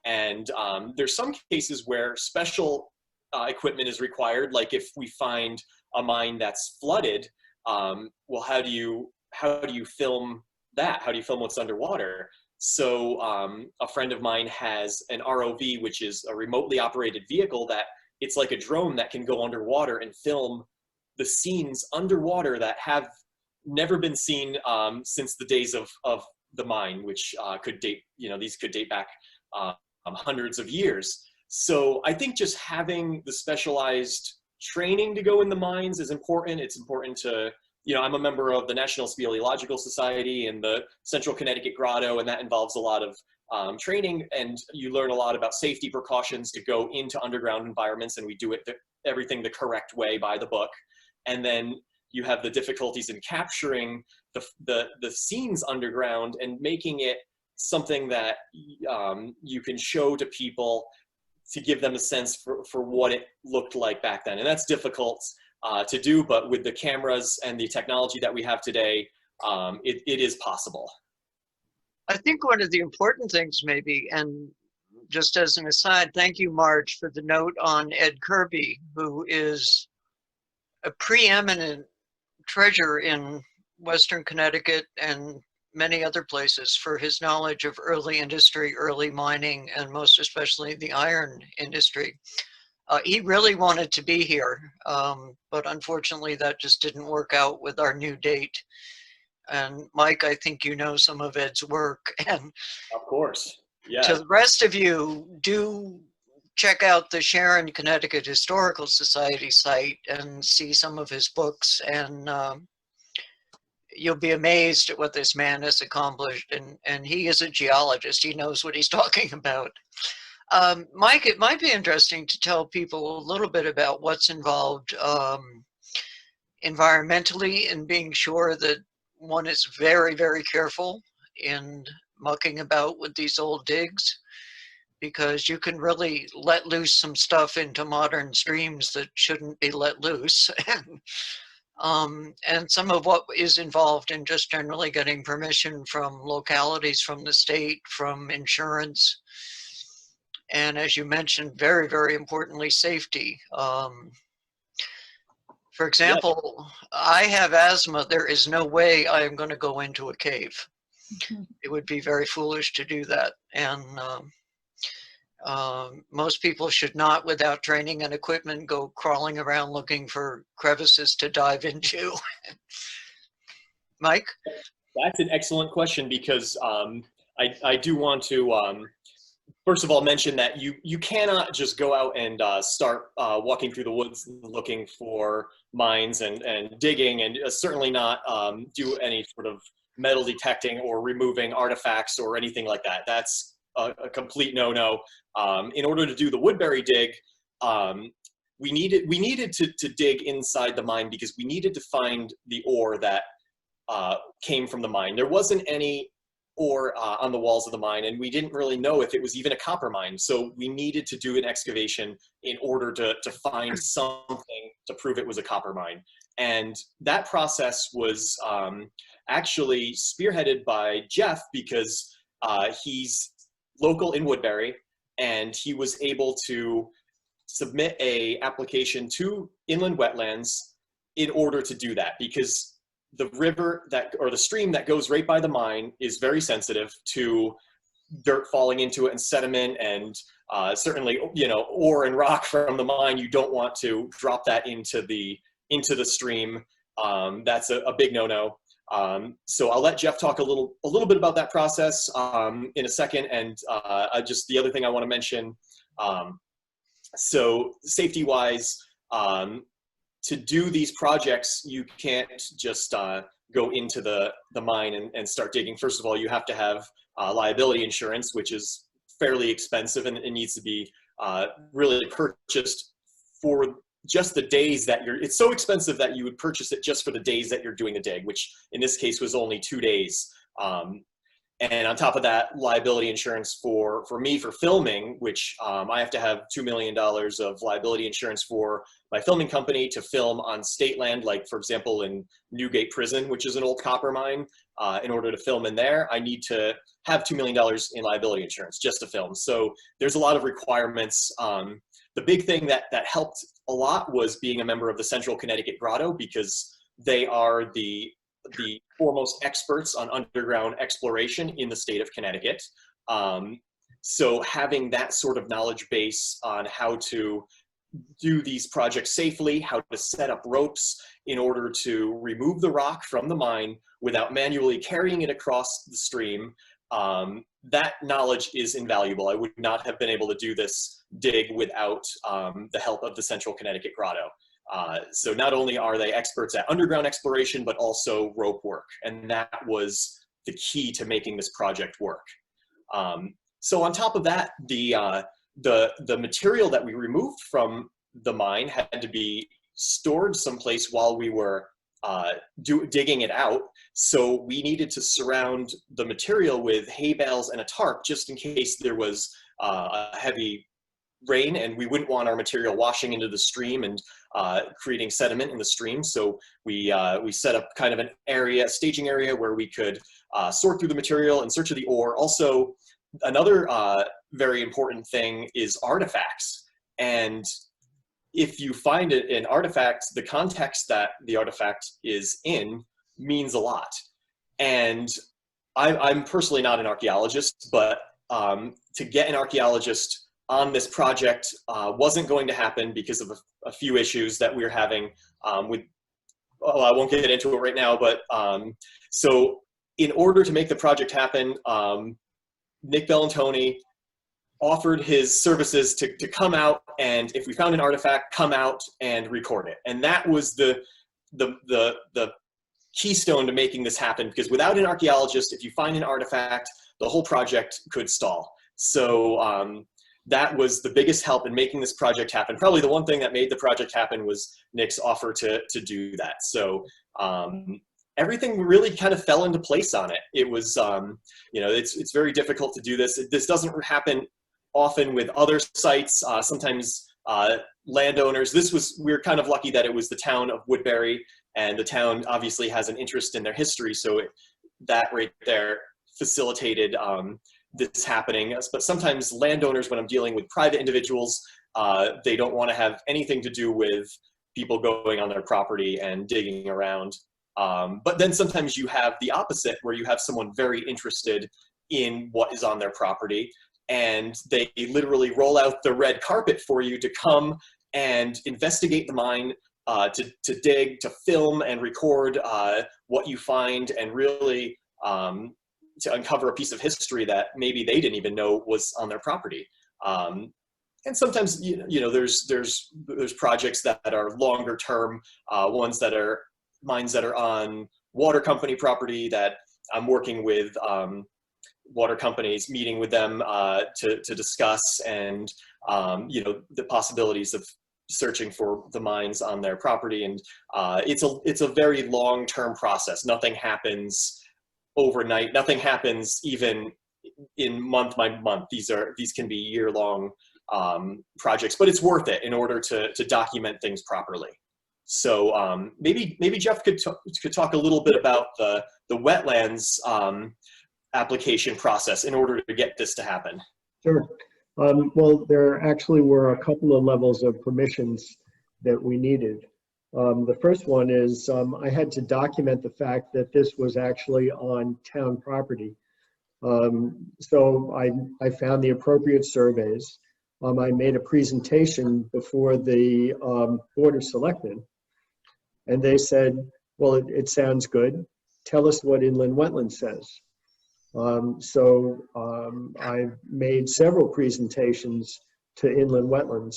And there's some cases where special equipment is required, like if we find a mine that's flooded, well, how do you film that? How do you film what's underwater? So a friend of mine has an ROV, which is a remotely operated vehicle that it's like a drone that can go underwater and film the scenes underwater that have never been seen since the days of the mine, which could date, these could date back hundreds of years. So I think just having the specialized training to go in the mines is important. It's important to, I'm a member of the National Speleological Society and the Central Connecticut Grotto, and that involves a lot of training, and you learn a lot about safety precautions to go into underground environments, and we do everything the correct way by the book. And then you have the difficulties in capturing the scenes underground and making it something that you can show to people to give them a sense for what it looked like back then. And that's difficult to do, but with the cameras and the technology that we have today, it is possible. I think one of the important things maybe, and just as an aside, thank you, Marge, for the note on Ed Kirby, who is a preeminent treasure in Western Connecticut and many other places for his knowledge of early industry, early mining, and most especially the iron industry. He really wanted to be here, but unfortunately that just didn't work out with our new date. And Mike, I think you know some of Ed's work. And of course, yeah. To the rest of you, do check out the Sharon, Connecticut Historical Society site and see some of his books, and you'll be amazed at what this man has accomplished. And he is a geologist. He knows what he's talking about. Mike, it might be interesting to tell people a little bit about what's involved environmentally in being sure that one is very, very careful in mucking about with these old digs, because you can really let loose some stuff into modern streams that shouldn't be let loose. And some of what is involved in just generally getting permission from localities, from the state, from insurance. And as you mentioned, very, very importantly, safety. For example, I have asthma. There is no way I am going to go into a cave. It would be very foolish to do that. And most people should not, without training and equipment, go crawling around looking for crevices to dive into. Mike? That's an excellent question, because I do want to first of all mention that you cannot just go out and start walking through the woods looking for mines and digging, and certainly not do any sort of metal detecting or removing artifacts or anything like that. That's a complete no-no. In order to do the Woodbury dig, we needed to dig inside the mine, because we needed to find the ore that came from the mine. There wasn't any ore on the walls of the mine, and we didn't really know if it was even a copper mine. So we needed to do an excavation in order to find something to prove it was a copper mine. And that process was actually spearheaded by Jeff, because he's local in Woodbury, and he was able to submit a application to inland wetlands in order to do that, because the river or the stream that goes right by the mine is very sensitive to dirt falling into it and sediment, and certainly, ore and rock from the mine. You don't want to drop that into the stream. That's a big no-no. So I'll let Jeff talk a little bit about that process in a second. And just the other thing I want to mention, so safety-wise, to do these projects, you can't just go into the mine and start digging. First of all, you have to have liability insurance, which is fairly expensive, and it needs to be really purchased for just the days that it's so expensive that you would purchase it just for the days that you're doing the dig, which in this case was only 2 days. And on top of that, liability insurance for me for filming, which I have to have $2 million of liability insurance for my filming company to film on state land, like for example in Newgate Prison, which is an old copper mine. In order to film in there, I need to have $2 million in liability insurance just to film. So there's a lot of requirements. The big thing that helped a lot was being a member of the Central Connecticut Grotto, because they are the foremost experts on underground exploration in the state of Connecticut. So having that sort of knowledge base on how to do these projects safely, how to set up ropes in order to remove the rock from the mine without manually carrying it across the stream. That knowledge is invaluable. I would not have been able to do this dig without the help of the Central Connecticut Grotto. So not only are they experts at underground exploration, but also rope work. And that was the key to making this project work. So on top of that, the material that we removed from the mine had to be stored someplace while we were digging it out. So we needed to surround the material with hay bales and a tarp just in case there was a heavy rain, and we wouldn't want our material washing into the stream and creating sediment in the stream. So we set up kind of an area, staging area, where we could sort through the material in search of the ore. Also, another very important thing is artifacts. And if you find an artifact, the context that the artifact is in means a lot. And I'm personally not an archaeologist, but to get an archaeologist on this project wasn't going to happen because of a few issues that we were having with, well, I won't get into it right now, but so in order to make the project happen, Nick Bellantoni offered his services to come out, and if we found an artifact, come out and record it. And that was the keystone to making this happen, because without an archaeologist, if you find an artifact, the whole project could stall. So that was the biggest help in making this project happen. Probably the one thing that made the project happen was Nick's offer to do that. So everything really kind of fell into place on it. It was, you know, it's very difficult to do this. This doesn't happen often with other sites. Sometimes landowners, we're kind of lucky that it was the town of Woodbury, and the town obviously has an interest in their history. So that right there facilitated this happening. But sometimes landowners, when I'm dealing with private individuals, they don't want to have anything to do with people going on their property and digging around. But then sometimes you have the opposite, where you have someone very interested in what is on their property, and they literally roll out the red carpet for you to come and investigate the mine, to dig, to film and record what you find, and really to uncover a piece of history that maybe they didn't even know was on their property. And sometimes, you know, there's projects that are longer term, ones that are mines that are on water company property that I'm working with water companies, meeting with them to discuss, and you know, the possibilities of searching for the mines on their property. And it's a very long-term process. Nothing happens overnight. Nothing happens even in month by month. These can be year-long projects, but it's worth it in order to document things properly. So maybe Jeff could talk a little bit about the wetlands application process in order to get this to happen. Sure. Well, there actually were a couple of levels of permissions that we needed. The first one is I had to document the fact that this was actually on town property. So I found the appropriate surveys. I made a presentation before the Board of Selectmen, and they said, well, it sounds good. Tell us what inland wetland says. So I made several presentations to inland wetlands,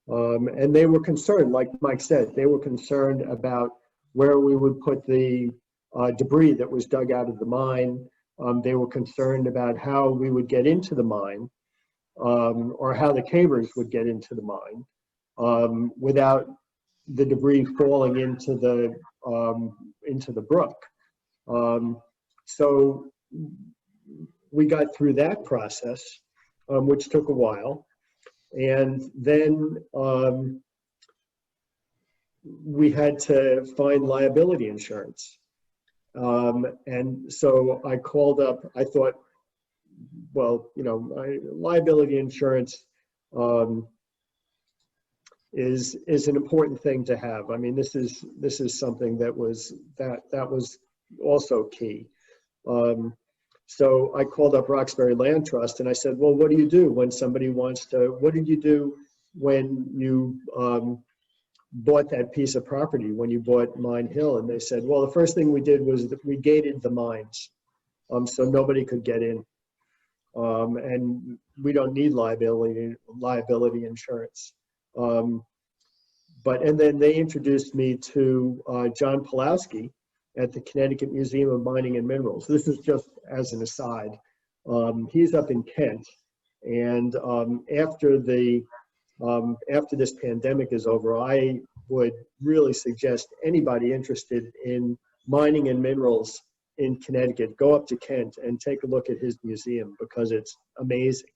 and they were concerned, like Mike said, they were concerned about where we would put the debris that was dug out of the mine. They were concerned about how we would get into the mine, or how the cavers would get into the mine without the debris falling into the brook. So we got through that process, which took a while, and then we had to find liability insurance. And so I called up, I thought, well, you know, liability insurance is an important thing to have. I mean, this is something that was also key. So I called up Roxbury Land Trust and I said, well, what do you do when somebody wants to, what did you do when you bought that piece of property, when you bought Mine Hill, and they said, well, the first thing we did was that we gated the mines, so nobody could get in, and we don't need liability insurance. And then they introduced me to John Pulowski at the Connecticut Museum of Mining and Minerals. This is just as an aside. He's up in Kent, and after this pandemic is over, I would really suggest anybody interested in mining and minerals in Connecticut, go up to Kent and take a look at his museum, because it's amazing.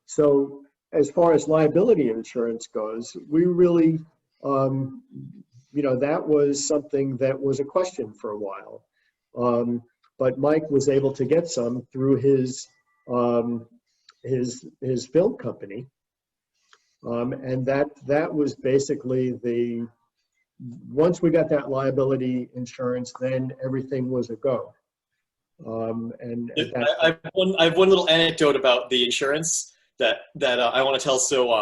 So as far as liability insurance goes, we really, that was something that was a question for a while. But Mike was able to get some through his film company. And that was basically once we got that liability insurance, then everything was a go. I have one little anecdote about the insurance that I want to tell. So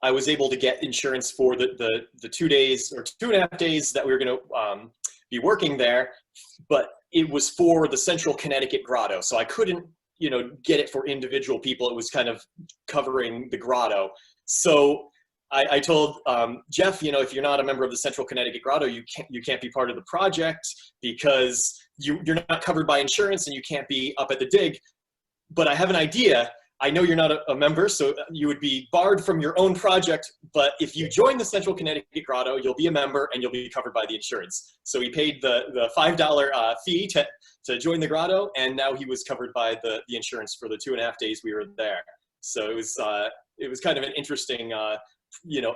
I was able to get insurance for the 2 days or 2.5 days that we were going to be working there, but it was for the Central Connecticut Grotto. So I couldn't, get it for individual people. It was kind of covering the grotto. So I told Jeff, if you're not a member of the Central Connecticut Grotto, you can't be part of the project, because you're not covered by insurance and you can't be up at the dig. But I have an idea. I know you're not a member, so you would be barred from your own project, but if you join the Central Connecticut Grotto, you'll be a member and you'll be covered by the insurance. So he paid the $5 fee to join the grotto, and now he was covered by the insurance for the 2.5 days we were there. So it was kind of an interesting,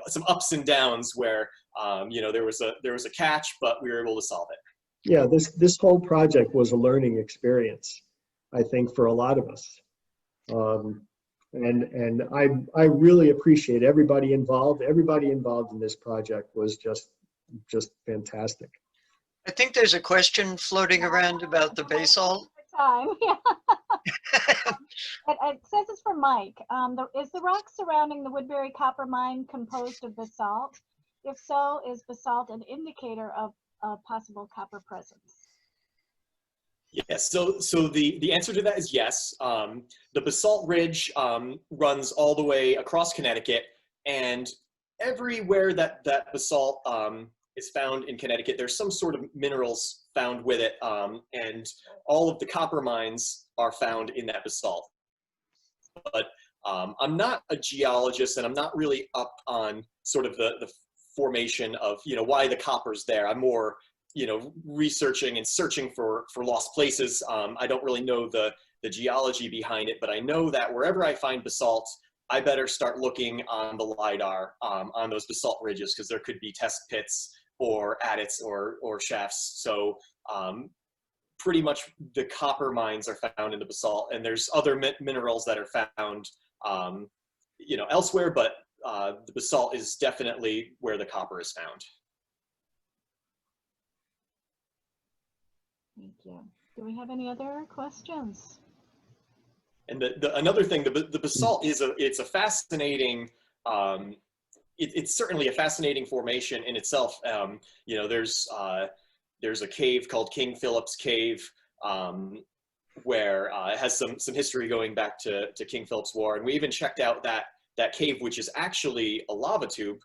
some ups and downs where, there was a catch, but we were able to solve it. Yeah, this whole project was a learning experience, I think, for a lot of us. And I really appreciate everybody involved. Everybody involved in this project was just fantastic. I think there's a question floating around about the basalt. Time, yeah. It says it's for Mike. Is the rock surrounding the Woodbury copper mine composed of basalt? If so, is basalt an indicator of a possible copper presence? Yes, so the answer to that is yes. The basalt ridge runs all the way across Connecticut, and everywhere that basalt is found in Connecticut, there's some sort of minerals found with it, and all of the copper mines are found in that basalt. But I'm not a geologist, and I'm not really up on sort of the formation of why the copper's there. I'm more researching and searching for lost places. I don't really know the geology behind it, but I know that wherever I find basalt, I better start looking on the LiDAR on those basalt ridges, because there could be test pits or adits or shafts. So pretty much the copper mines are found in the basalt, and there's other minerals that are found elsewhere, but the basalt is definitely where the copper is found. Thank you. Do we have any other questions? And another thing, the basalt it's a fascinating, it's certainly a fascinating formation in itself. There's a cave called King Philip's Cave, where it has some history going back to King Philip's War, and we even checked out that cave, which is actually a lava tube,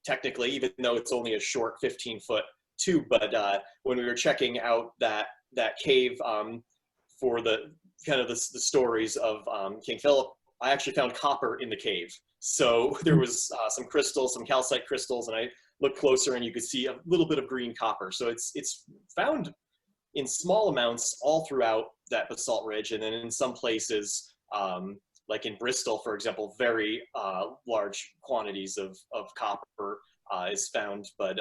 technically, even though it's only a short 15-foot tube. But when we were checking out that cave for the kind of the stories of King Philip, I actually found copper in the cave. So there was some crystals, some calcite crystals, and I looked closer and you could see a little bit of green copper. So it's found in small amounts all throughout that basalt ridge, and then in some places, like in Bristol, for example, very large quantities of copper is found, but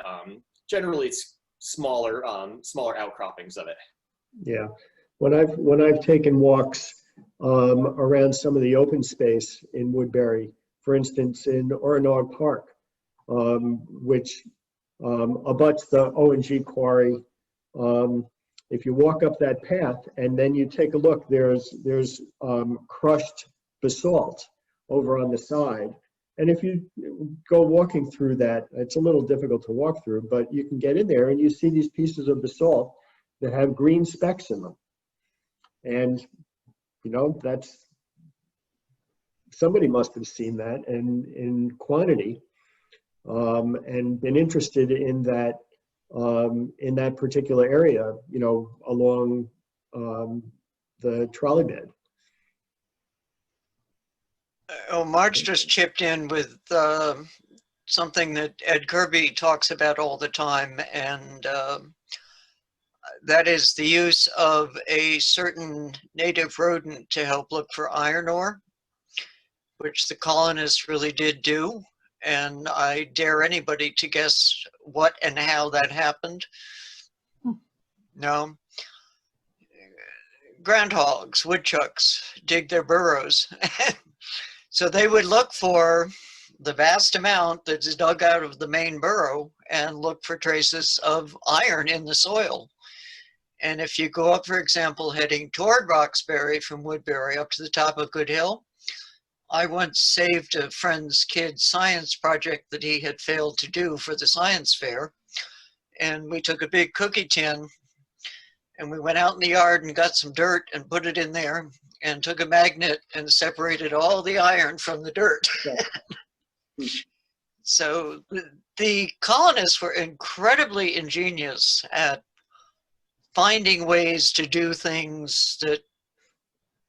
generally it's smaller outcroppings of it. Yeah, when I've taken walks around some of the open space in Woodbury, for instance, in Oronog Park, which abuts the O&G quarry. If you walk up that path and then you take a look, there's crushed basalt over on the side. And if you go walking through that, it's a little difficult to walk through, but you can get in there and you see these pieces of basalt that have green specks in them. And, you know, that's, somebody must have seen that and in quantity and been interested in that particular area, you know, along the trolley bed. Oh, Marge just chipped in with something that Ed Kirby talks about all the time, and that is the use of a certain native rodent to help look for iron ore, which the colonists really did do. And I dare anybody to guess what and how that happened. No. Groundhogs, woodchucks dig their burrows. So they would look for the vast amount that's dug out of the main burrow and look for traces of iron in the soil. And if you go up, for example, heading toward Roxbury from Woodbury up to the top of Good Hill, I once saved a friend's kid's science project that he had failed to do for the science fair. And we took a big cookie tin and we went out in the yard and got some dirt and put it in there and took a magnet and separated all the iron from the dirt. So the colonists were incredibly ingenious at finding ways to do things that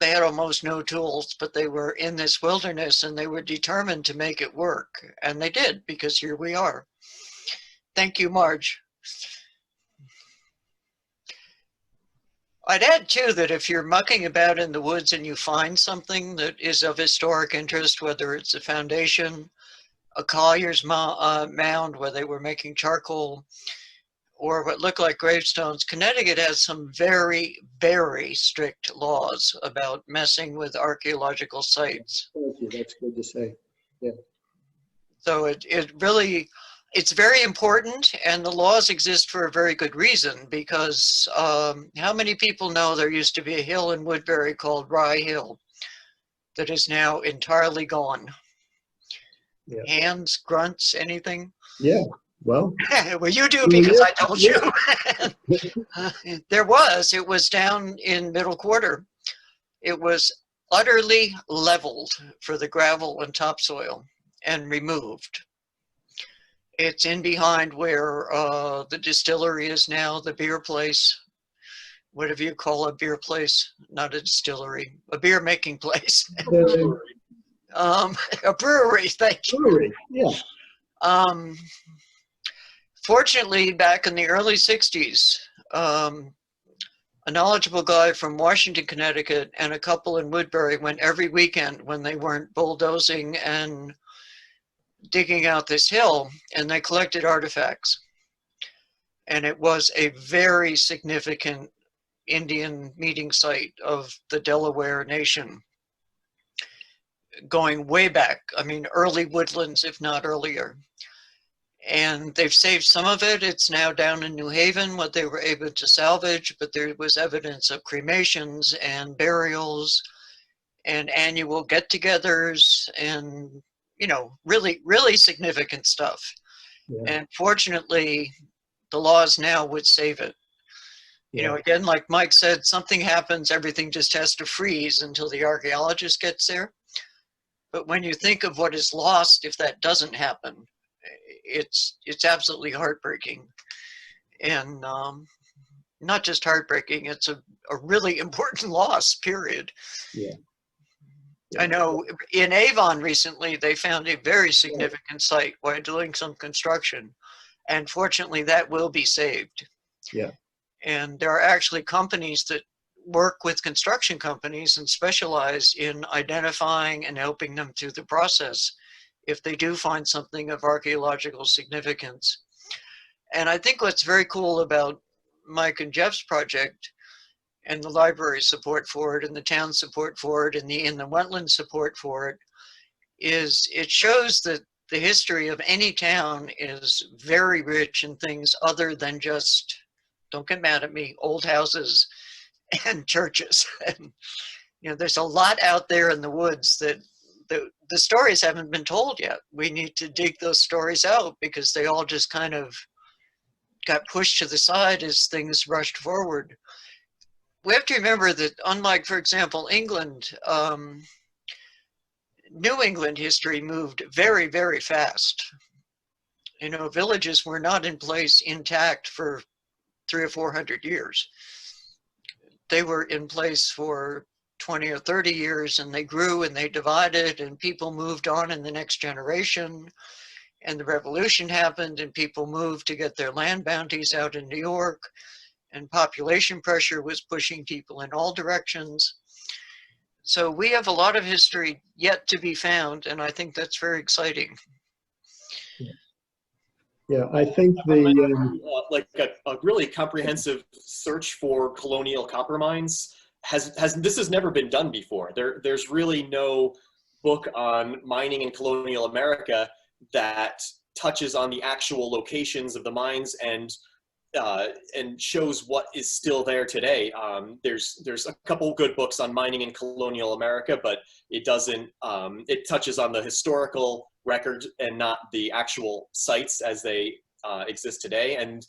they had almost no tools, but they were in this wilderness and they were determined to make it work. And they did, because here we are. Thank you, Marge. I'd add too that if you're mucking about in the woods and you find something that is of historic interest, whether it's a foundation, a collier's mound where they were making charcoal, or what look like gravestones, Connecticut has some very, very strict laws about messing with archaeological sites. Thank you, that's good to say. Yeah. So it's very important, and the laws exist for a very good reason, because how many people know there used to be a hill in Woodbury called Rye Hill that is now entirely gone? Yeah. Hands, grunts, anything? Yeah, well. Well, you do, because I told you. It was down in Middle Quarter. It was utterly leveled for the gravel and topsoil and removed. It's in behind where the distillery is now, the beer place. Whatever you call a beer place, not a distillery, a beer making place. A brewery, thank you. Brewery, yeah. Fortunately, back in the early 60s, a knowledgeable guy from Washington, Connecticut, and a couple in Woodbury went every weekend when they weren't bulldozing and digging out this hill, and they collected artifacts. And it was a very significant Indian meeting site of the Delaware Nation, going way back. I mean, early woodlands, if not earlier. And they've saved some of it. It's now down in New Haven, what they were able to salvage, but there was evidence of cremations and burials and annual get-togethers and, you know, really, really significant stuff. Yeah. And fortunately, the laws now would save it. You know, again, like Mike said, something happens, everything just has to freeze until the archaeologist gets there. But when you think of what is lost if that doesn't happen, it's absolutely heartbreaking. And not just heartbreaking, it's a really important loss, period. Yeah. I know in Avon recently, they found a very significant site while doing some construction. And fortunately, that will be saved. Yeah. And there are actually companies that work with construction companies and specialize in identifying and helping them through the process if they do find something of archaeological significance. And I think what's very cool about Mike and Jeff's project and the library support for it and the town support for it and the wetland support for it is it shows that the history of any town is very rich in things other than just, don't get mad at me, old houses and churches. You know, there's a lot out there in the woods that the stories haven't been told yet. We need to dig those stories out because they all just kind of got pushed to the side as things rushed forward. We have to remember that unlike, for example, England, New England history moved very, very fast. You know, villages were not in place intact for 300 or 400 years. They were in place for 20 or 30 years, and they grew and they divided, and people moved on in the next generation, and the revolution happened, and people moved to get their land bounties out in New York, and population pressure was pushing people in all directions. So we have a lot of history yet to be found, and I think that's very exciting. Yeah, I think the like a really comprehensive search for colonial copper mines this has never been done before. There's really no book on mining in colonial America that touches on the actual locations of the mines and shows what is still there today. There's a couple good books on mining in colonial America, but it doesn't. It touches on the historical record and not the actual sites as they exist today. And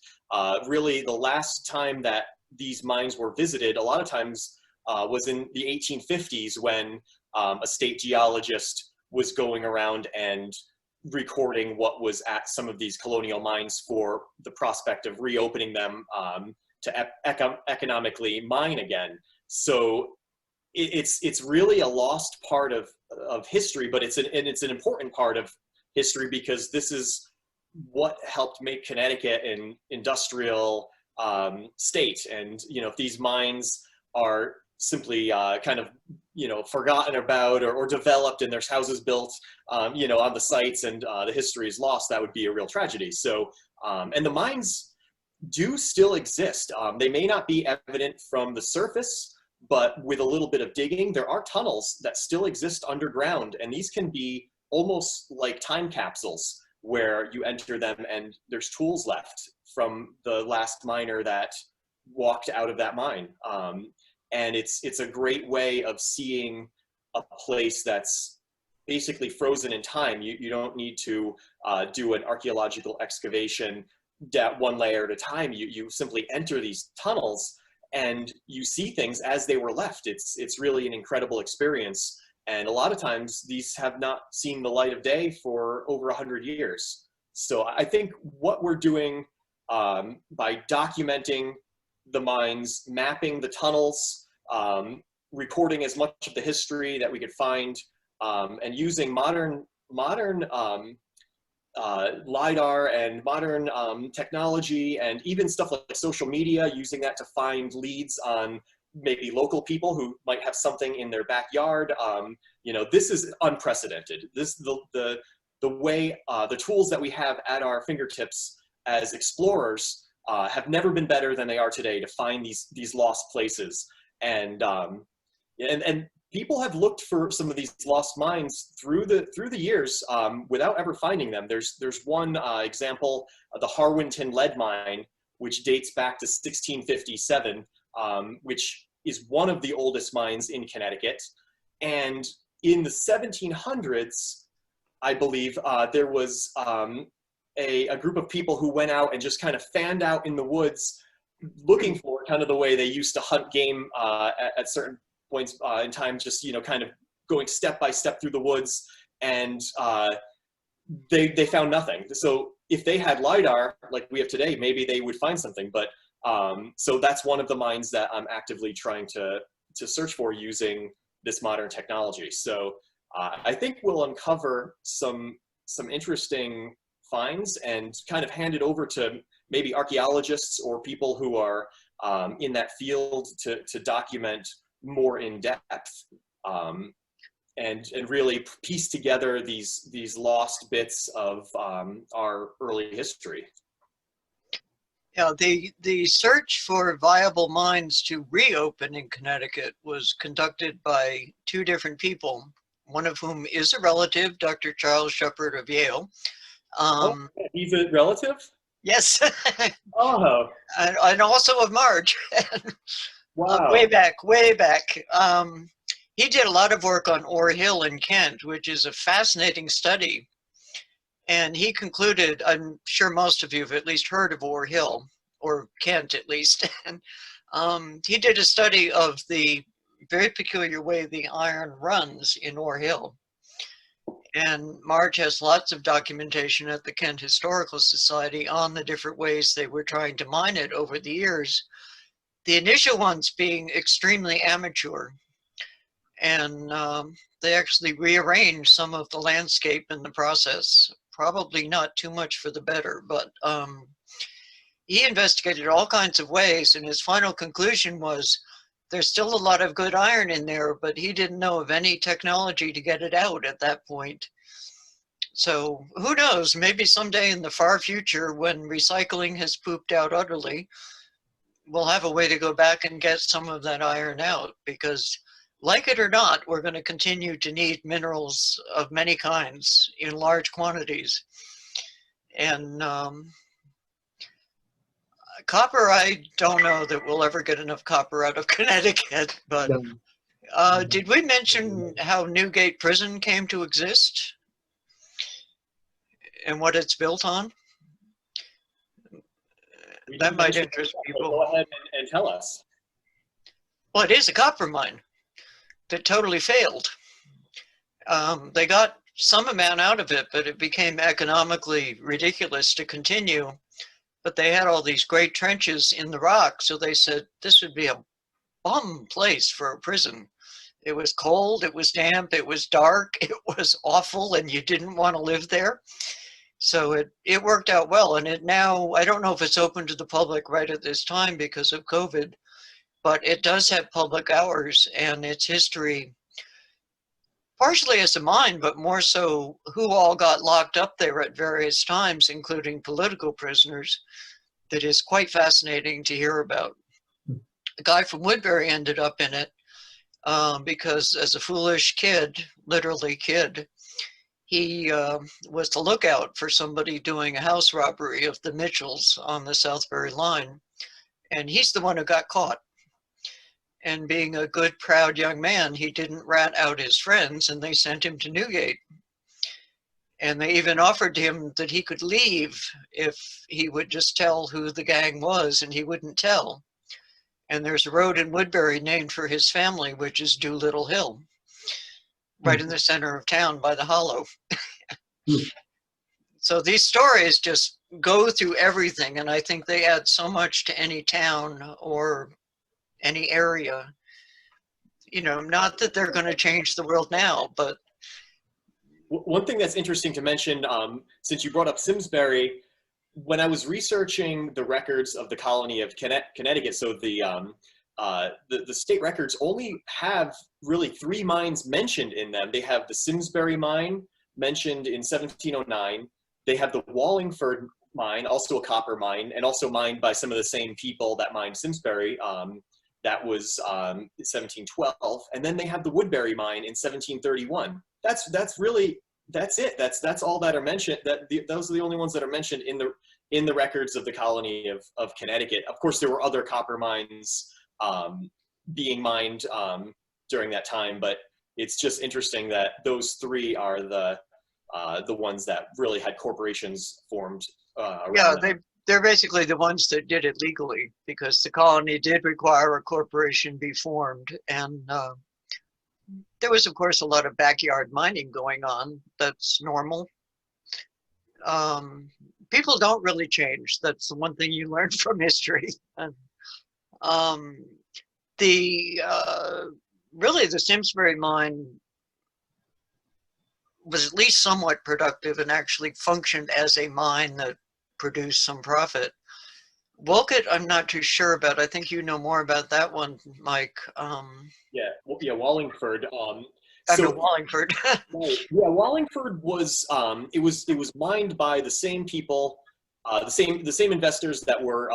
really, the last time that these mines were visited, a lot of times, was in the 1850s when a state geologist was going around and recording what was at some of these colonial mines for the prospect of reopening them to economically mine again. So it's really a lost part of history, but it's an important part of history because this is what helped make Connecticut an industrial state. And you know, if these mines are simply kind of, you know, forgotten about or developed and there's houses built, you know, on the sites and the history is lost, that would be a real tragedy. So, and the mines do still exist. They may not be evident from the surface, but with a little bit of digging, there are tunnels that still exist underground. And these can be almost like time capsules where you enter them and there's tools left from the last miner that walked out of that mine. And it's a great way of seeing a place that's basically frozen in time. You don't need to do an archaeological excavation one layer at a time. You simply enter these tunnels and you see things as they were left. It's really an incredible experience. And a lot of times these have not seen the light of day for over 100 years. So I think what we're doing by documenting the mines, mapping the tunnels, recording as much of the history that we could find, and using modern LiDAR and modern technology and even stuff like social media, using that to find leads on maybe local people who might have something in their backyard. You know, this is unprecedented. The way, the tools that we have at our fingertips as explorers have never been better than they are today to find these lost places. And people have looked for some of these lost mines through the years without ever finding them. There's one example, the Harwinton lead mine, which dates back to 1657, which is one of the oldest mines in Connecticut. And in the 1700s, I believe, there was a group of people who went out and just kind of fanned out in the woods looking for kind of the way they used to hunt game at certain points in time, just, you know, kind of going step by step through the woods, and they found nothing. So if they had LiDAR like we have today, maybe they would find something. But so that's one of the mines that I'm actively trying to search for using this modern technology. So I think we'll uncover some interesting finds and kind of hand it over to maybe archaeologists or people who are in that field to document more in depth, and really piece together these lost bits of our early history. Yeah, the search for viable mines to reopen in Connecticut was conducted by two different people, one of whom is a relative, Dr. Charles Shepard of Yale. He's a relative? Yes. Oh. And also of Marge. Wow. Way back. he did a lot of work on Ore Hill in Kent, which is a fascinating study. And he concluded, I'm sure most of you have at least heard of Ore Hill, or Kent at least. And he did a study of the very peculiar way the iron runs in Ore Hill. And Marge has lots of documentation at the Kent Historical Society on the different ways they were trying to mine it over the years. The initial ones being extremely amateur. And they actually rearranged some of the landscape in the process, probably not too much for the better, but he investigated all kinds of ways, and his final conclusion was there's still a lot of good iron in there, but he didn't know of any technology to get it out at that point. So who knows, maybe someday in the far future, when recycling has pooped out utterly, we'll have a way to go back and get some of that iron out, because like it or not, we're going to continue to need minerals of many kinds in large quantities. And copper, I don't know that we'll ever get enough copper out of Connecticut, but did we mention how Newgate Prison came to exist and what it's built on? That might interest people. Go ahead and tell us. Well, it is a copper mine that totally failed. They got some amount out of it, but it became economically ridiculous to continue. But they had all these great trenches in the rock, so they said this would be a bum place for a prison. It was cold, it was damp, it was dark, it was awful, and you didn't want to live there. So it worked out well, and it now, I don't know if it's open to the public right at this time because of COVID, but it does have public hours, and its history, partially as a mine, but more so who all got locked up there at various times, including political prisoners, that is quite fascinating to hear about. A guy from Woodbury ended up in it because as a foolish kid, literally kid, he was the lookout for somebody doing a house robbery of the Mitchells on the Southbury line. And he's the one who got caught. And being a good, proud young man, he didn't rat out his friends, and they sent him to Newgate. And they even offered him that he could leave if he would just tell who the gang was, and he wouldn't tell. And there's a road in Woodbury named for his family, which is Doolittle Hill, right in the center of town by the Hollow. So these stories just go through everything, and I think they add so much to any town or any area. You know, not that they're going to change the world now, but one thing that's interesting to mention, since you brought up Simsbury, when I was researching the records of the colony of Connecticut, so the state records only have really 3 mines mentioned in them. They have the Simsbury mine mentioned in 1709. They have the Wallingford mine, also a copper mine, and also mined by some of the same people that mined Simsbury. That was 1712, and then they have the Woodbury mine in 1731. That's it. That's all that are mentioned. Those are the only ones that are mentioned in the records of the colony of Connecticut. Of course, there were other copper mines being mined during that time, but it's just interesting that those 3 are the ones that really had corporations formed. Yeah, they're basically the ones that did it legally, because the colony did require a corporation be formed. And there was, of course, a lot of backyard mining going on. That's normal. People don't really change. That's the one thing you learn from history. And, really, the Simsbury mine was at least somewhat productive and actually functioned as a mine that produced some profit. Wolcott, I'm not too sure about. I think you know more about that one, Mike. Yeah, Wallingford. So Wallingford. Right. Yeah, Wallingford was it was mined by the same people, the same investors that were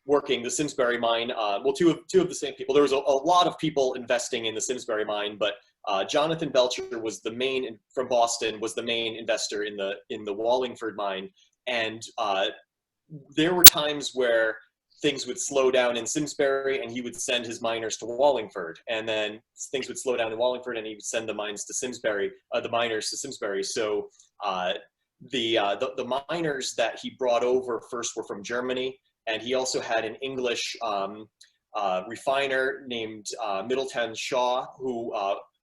working the Simsbury mine. Well, two of the same people. There was a lot of people investing in the Simsbury mine, but Jonathan Belcher was the main from Boston, was the main investor in the Wallingford mine. And there were times where things would slow down in Simsbury, and he would send his miners to Wallingford, and then things would slow down in Wallingford, and he would send the miners to Simsbury. So the miners that he brought over first were from Germany, and he also had an English refiner named Middleton Shaw, who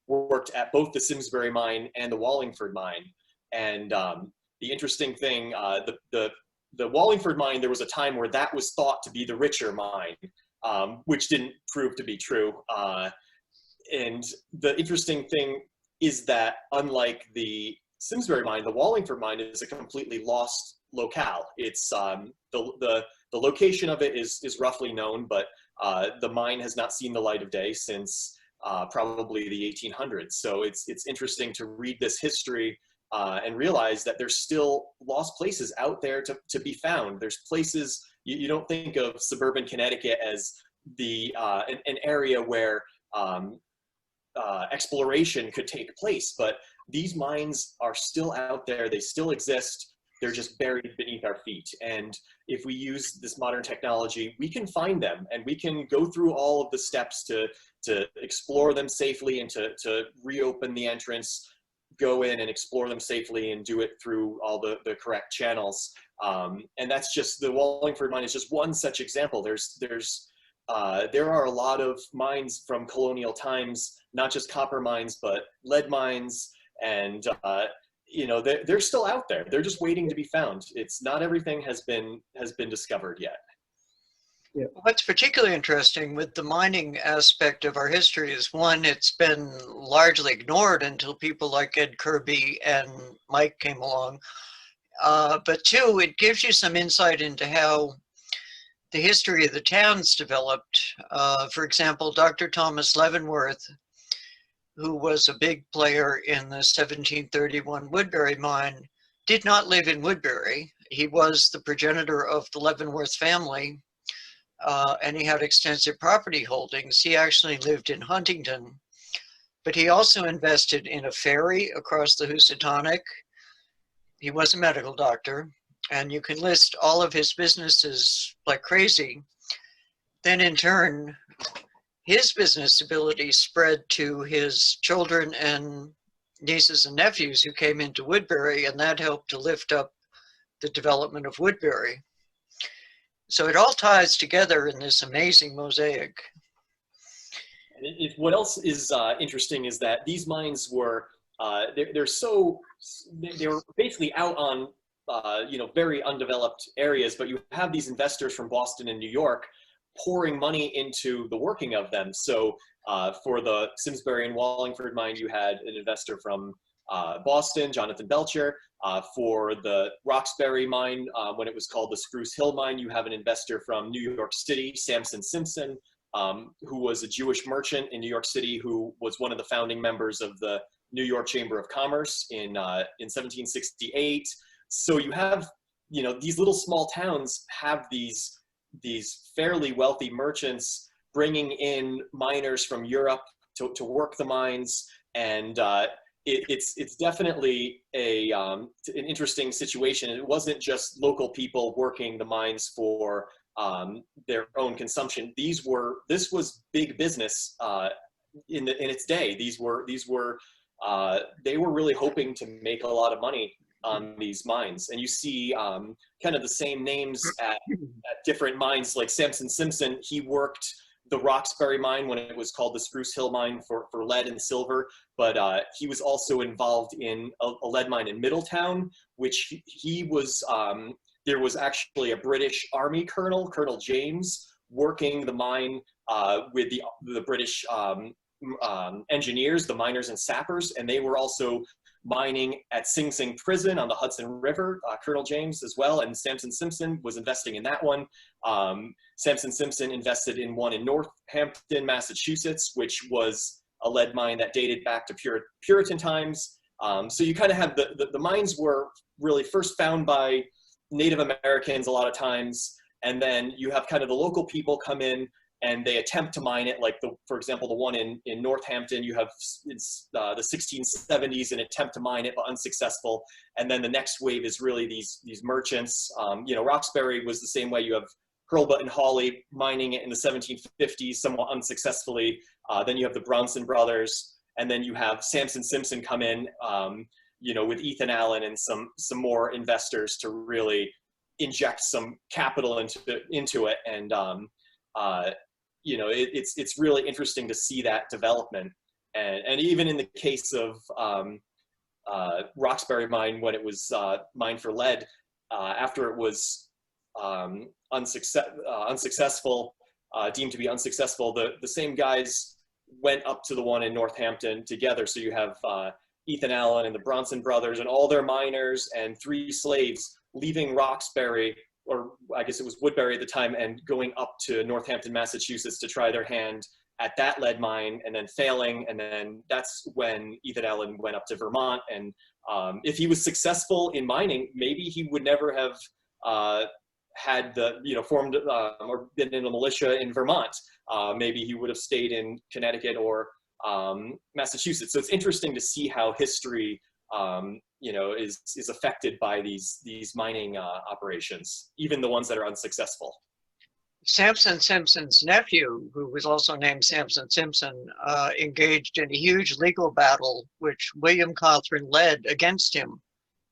worked at both the Simsbury mine and the Wallingford mine. And the interesting thing, the Wallingford mine, there was a time where that was thought to be the richer mine, which didn't prove to be true. And the interesting thing is that unlike the Simsbury mine, the Wallingford mine is a completely lost locale. It's the location of it is roughly known, but the mine has not seen the light of day since probably the 1800s. So it's interesting to read this history and realize that there's still lost places out there to be found. There's places you don't think of suburban Connecticut as an area where exploration could take place, but these mines are still out there. They still exist. They're just buried beneath our feet. And if we use this modern technology, we can find them, and we can go through all of the steps to explore them safely and to reopen the entrance, go in and explore them safely, and do it through all the correct channels. And that's just, the Wallingford mine is just one such example. There are a lot of mines from colonial times, not just copper mines, but lead mines, and they're still out there. They're just waiting to be found. It's not everything has been discovered yet. Yeah. What's particularly interesting with the mining aspect of our history is, one, it's been largely ignored until people like Ed Kirby and Mike came along. But two, it gives you some insight into how the history of the towns developed. For example, Dr. Thomas Leavenworth, who was a big player in the 1731 Woodbury mine, did not live in Woodbury. He was the progenitor of the Leavenworth family, and he had extensive property holdings. He actually lived in Huntington, but he also invested in a ferry across the Housatonic. He was a medical doctor, and you can list all of his businesses like crazy. Then in turn, his business ability spread to his children and nieces and nephews who came into Woodbury, and that helped to lift up the development of Woodbury. So it all ties together in this amazing mosaic. What else is interesting is that these mines were, they were basically out on very undeveloped areas, but you have these investors from Boston and New York pouring money into the working of them. So for the Simsbury and Wallingford mine, you had an investor from Boston, Jonathan Belcher. For the Roxbury mine, when it was called the Spruce Hill mine, you have an investor from New York City, Samson Simpson, who was a Jewish merchant in New York City, who was one of the founding members of the New York Chamber of Commerce in 1768. So you have, these little small towns have these fairly wealthy merchants bringing in miners from Europe to work the mines, and it's definitely an interesting situation. It wasn't just local people working the mines for their own consumption. This was big business in its day. They were really hoping to make a lot of money on these mines, and you see kind of the same names at different mines. Like Samson Simpson, he worked the Roxbury mine when it was called the Spruce Hill mine for lead and silver, but he was also involved in a lead mine in Middletown, which he was, there was actually a British Army colonel, Colonel James, working the mine with the British engineers, the miners and sappers, and they were also mining at Sing Sing prison on the Hudson River, Colonel James as well, and Samson Simpson was investing in that one. Samson Simpson invested in one in Northampton, Massachusetts, which was a lead mine that dated back to Puritan times. So you kind of have the mines were really first found by Native Americans a lot of times, and then you have kind of the local people come in and they attempt to mine it. Like for example, the one in Northampton, you have the 1670s an attempt to mine it, but unsuccessful. And then the next wave is really these merchants. Roxbury was the same way. You have Hurlbut and Hawley mining it in the 1750s, somewhat unsuccessfully. Then you have the Bronson brothers, and then you have Samson Simpson come in, with Ethan Allen and some more investors to really inject some capital into it. And it's really interesting to see that development. And even in the case of Roxbury mine, when it was mined for lead, after it was unsuccessful, deemed to be unsuccessful, the same guys went up to the one in Northampton together. So you have Ethan Allen and the Bronson brothers and all their miners and 3 slaves leaving Roxbury, or I guess it was Woodbury at the time, and going up to Northampton, Massachusetts to try their hand at that lead mine, and then failing. And then that's when Ethan Allen went up to Vermont. And if he was successful in mining, maybe he would never have had formed or been in a militia in Vermont. Maybe he would have stayed in Connecticut or Massachusetts. So it's interesting to see how history is affected by these mining operations, even the ones that are unsuccessful. Samson Simpson's nephew, who was also named Samson Simpson, engaged in a huge legal battle, which William Cawthron led against him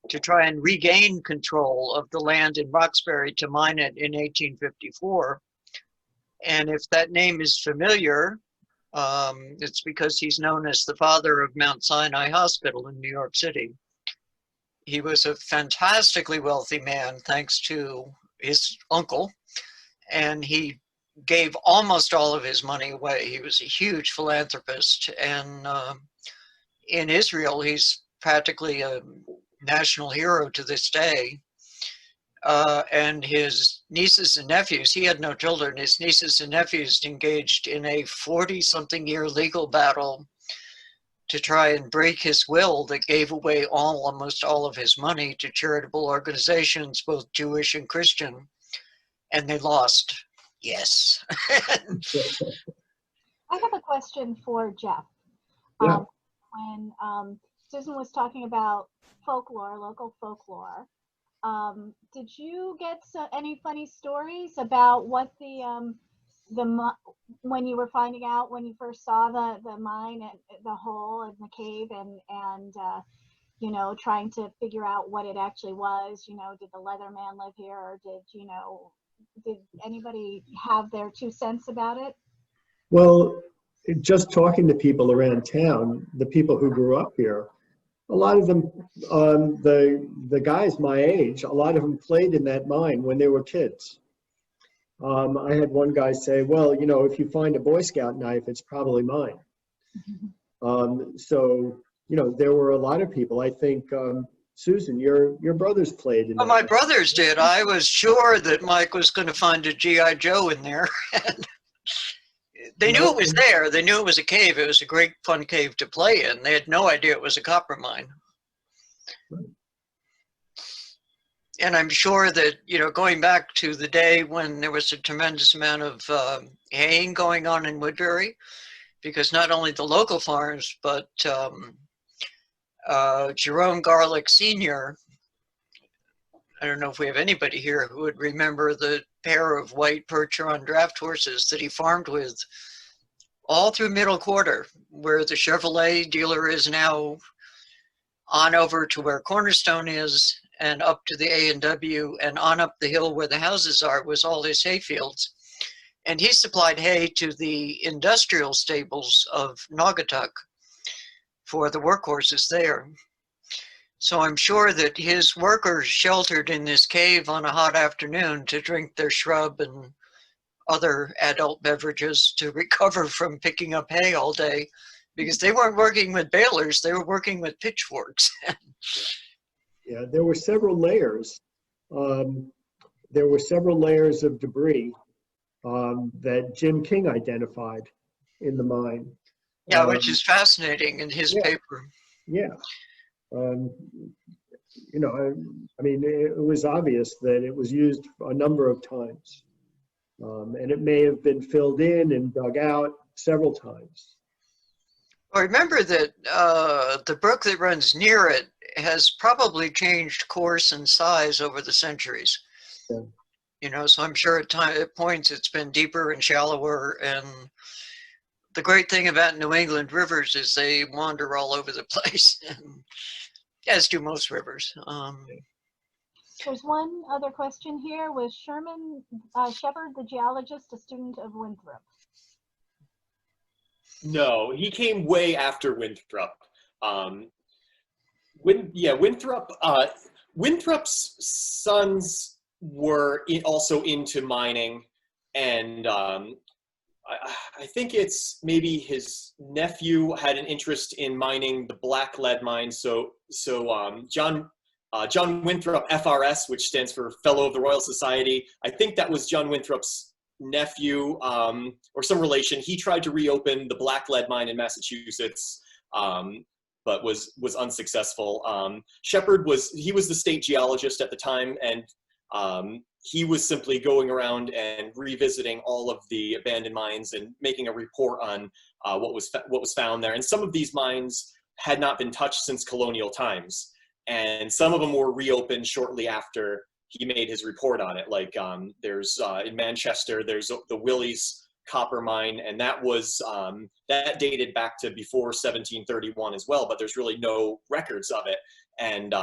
to try and regain control of the land in Roxbury to mine it in 1854. And if that name is familiar, it's because he's known as the father of Mount Sinai Hospital in New York City. He was a fantastically wealthy man, thanks to his uncle, and he gave almost all of his money away. He was a huge philanthropist, and in Israel, he's practically a national hero to this day. And his nieces and nephews, he had no children, his nieces and nephews engaged in a 40-something-year legal battle to try and break his will that gave away almost all of his money to charitable organizations, both Jewish and Christian, and they lost. Yes. I have a question for Jeff. Yeah. When Susan was talking about folklore, local folklore, did you get any funny stories about what when you were finding out, when you first saw the mine and the hole in the cave, and trying to figure out what it actually was? Did the Leatherman live here, or did anybody have their 2 cents about it? Well, just talking to people around town, the people who grew up here, a lot of them, the guys my age, a lot of them played in that mine when they were kids. I had one guy say, well, if you find a Boy Scout knife, it's probably mine. So, there were a lot of people. I think, Susan, your brothers played in that. My brothers did. I was sure that Mike was going to find a G.I. Joe in there. They knew it was there. They knew it was a cave. It was a great fun cave to play in. They had no idea it was a copper mine. And I'm sure that, going back to the day when there was a tremendous amount of haying going on in Woodbury, because not only the local farms, but Jerome Garlick Sr., I don't know if we have anybody here who would remember the pair of white Percheron draft horses that he farmed with all through Middle Quarter, where the Chevrolet dealer is now, on over to where Cornerstone is, and up to the A&W, and on up the hill where the houses are was all his hay fields. And he supplied hay to the industrial stables of Naugatuck for the workhorses there. So I'm sure that his workers sheltered in this cave on a hot afternoon to drink their shrub and other adult beverages to recover from picking up hay all day, because they weren't working with balers, they were working with pitchforks. Yeah, there were several layers. There were several layers of debris that Jim King identified in the mine. Yeah, which is fascinating in his paper. Yeah. It was obvious that it was used a number of times. And it may have been filled in and dug out several times. Well, remember that the brook that runs near it has probably changed course and size over the centuries. Yeah. You know, so I'm sure at points it's been deeper and shallower. And the great thing about New England rivers is they wander all over the place, as do most rivers. There's one other question here. Was Sherman Shepard, the geologist, a student of Winthrop? No, he came way after Winthrop. Winthrop. Winthrop's sons were also into mining, and I think it's maybe his nephew had an interest in mining the black lead mine. So John Winthrop, FRS, which stands for Fellow of the Royal Society. I think that was John Winthrop's nephew or some relation. He tried to reopen the black lead mine in Massachusetts, but was unsuccessful. Shepard was the state geologist at the time, and he was simply going around and revisiting all of the abandoned mines and making a report on what was found there. And some of these mines had not been touched since colonial times, and some of them were reopened shortly after he made his report on it. Like there's in Manchester, there's the Willys copper mine, and that was that dated back to before 1731 as well, but there's really no records of it. And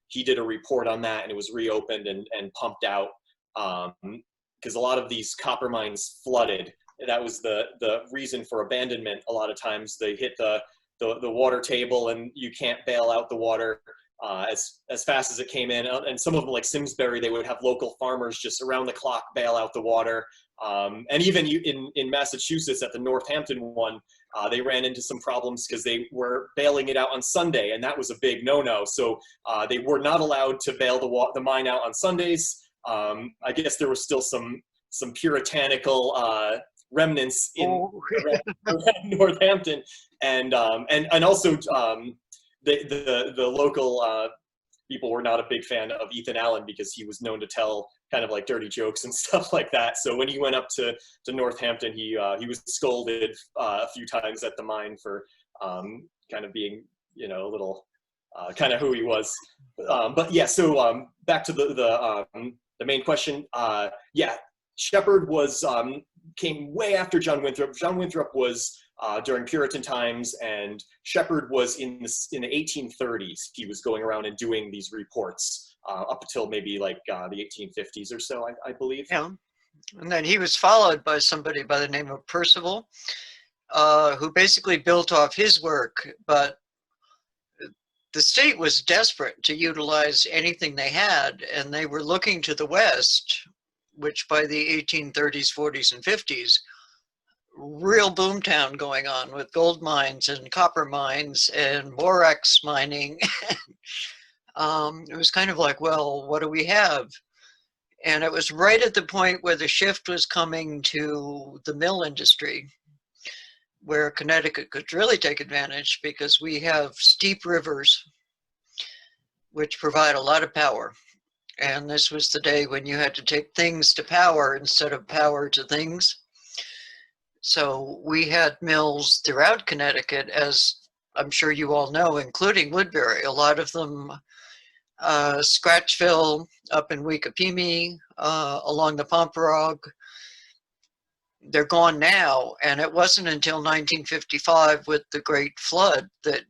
he did a report on that, and it was reopened and pumped out because a lot of these copper mines flooded. That was the reason for abandonment. A lot of times they hit the water table, and you can't bail out the water as fast as it came in. And some of them, like Simsbury, they would have local farmers just around the clock bail out the water. And even in Massachusetts at the Northampton one, they ran into some problems because they were bailing it out on Sunday, and that was a big no-no. So they were not allowed to bail the mine out on Sundays. I guess there was still some puritanical remnants in around Northampton, and also the local people were not a big fan of Ethan Allen because he was known to tell kind of like dirty jokes and stuff like that. So when he went up to Northampton, he was scolded a few times at the mine for kind of being, you know, a little kind of who he was. But yeah, so back to the main question. Yeah, Shepard came way after John Winthrop. John Winthrop was during Puritan times, and Shepard was in the 1830s. He was going around and doing these reports up until maybe like the 1850s or so, I believe. Yeah, and then he was followed by somebody by the name of Percival, who basically built off his work, but the state was desperate to utilize anything they had, and they were looking to the West, which by the 1830s, 40s, and 50s, real boomtown going on with gold mines and copper mines and borax mining. It was kind of like, well, what do we have? And it was right at the point where the shift was coming to the mill industry, where Connecticut could really take advantage because we have steep rivers, which provide a lot of power. And this was the day when you had to take things to power instead of power to things. So we had mills throughout Connecticut, as I'm sure you all know, including Woodbury. A lot of them, Scratchville up in Weekapimi, along the Pomperaug, they're gone now. And it wasn't until 1955 with the Great Flood that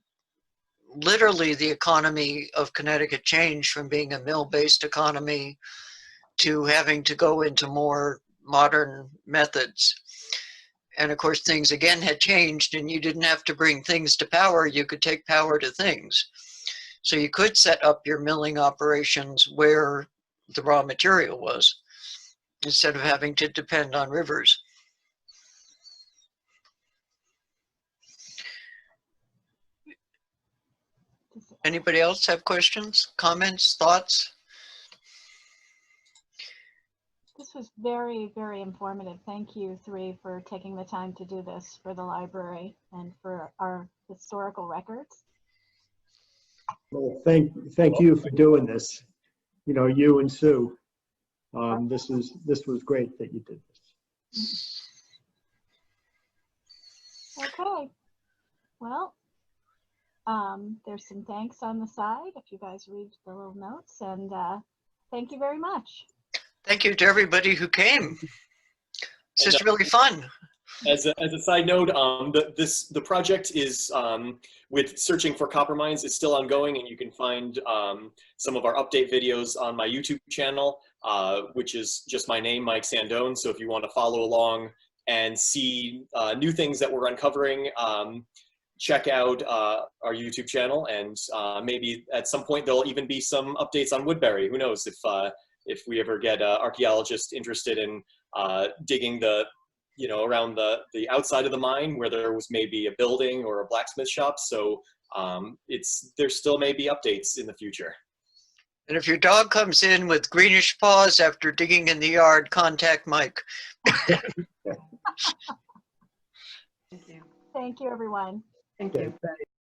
literally the economy of Connecticut changed from being a mill-based economy to having to go into more modern methods. And of course, things again had changed, and you didn't have to bring things to power. You could take power to things. So you could set up your milling operations where the raw material was, instead of having to depend on rivers. Anybody else have questions, comments, thoughts? This was very, very informative. Thank you three for taking the time to do this for the library and for our historical records. Well, thank you for doing this. You know, you and Sue. This was great that you did this. Okay. Well, there's some thanks on the side if you guys read the little notes, and thank you very much. Thank you to everybody who came. It's just really fun. As a side note, the project is with searching for copper mines is still ongoing, and you can find some of our update videos on my YouTube channel, which is just my name, Mike Sandone. So if you want to follow along and see new things that we're uncovering, check out our YouTube channel, and maybe at some point there'll even be some updates on Woodbury. Who knows if we ever get archaeologists interested in digging around the outside of the mine where there was maybe a building or a blacksmith shop. So there still may be updates in the future. And if your dog comes in with greenish paws after digging in the yard, contact Mike. Thank you. Thank you, everyone. Thank you.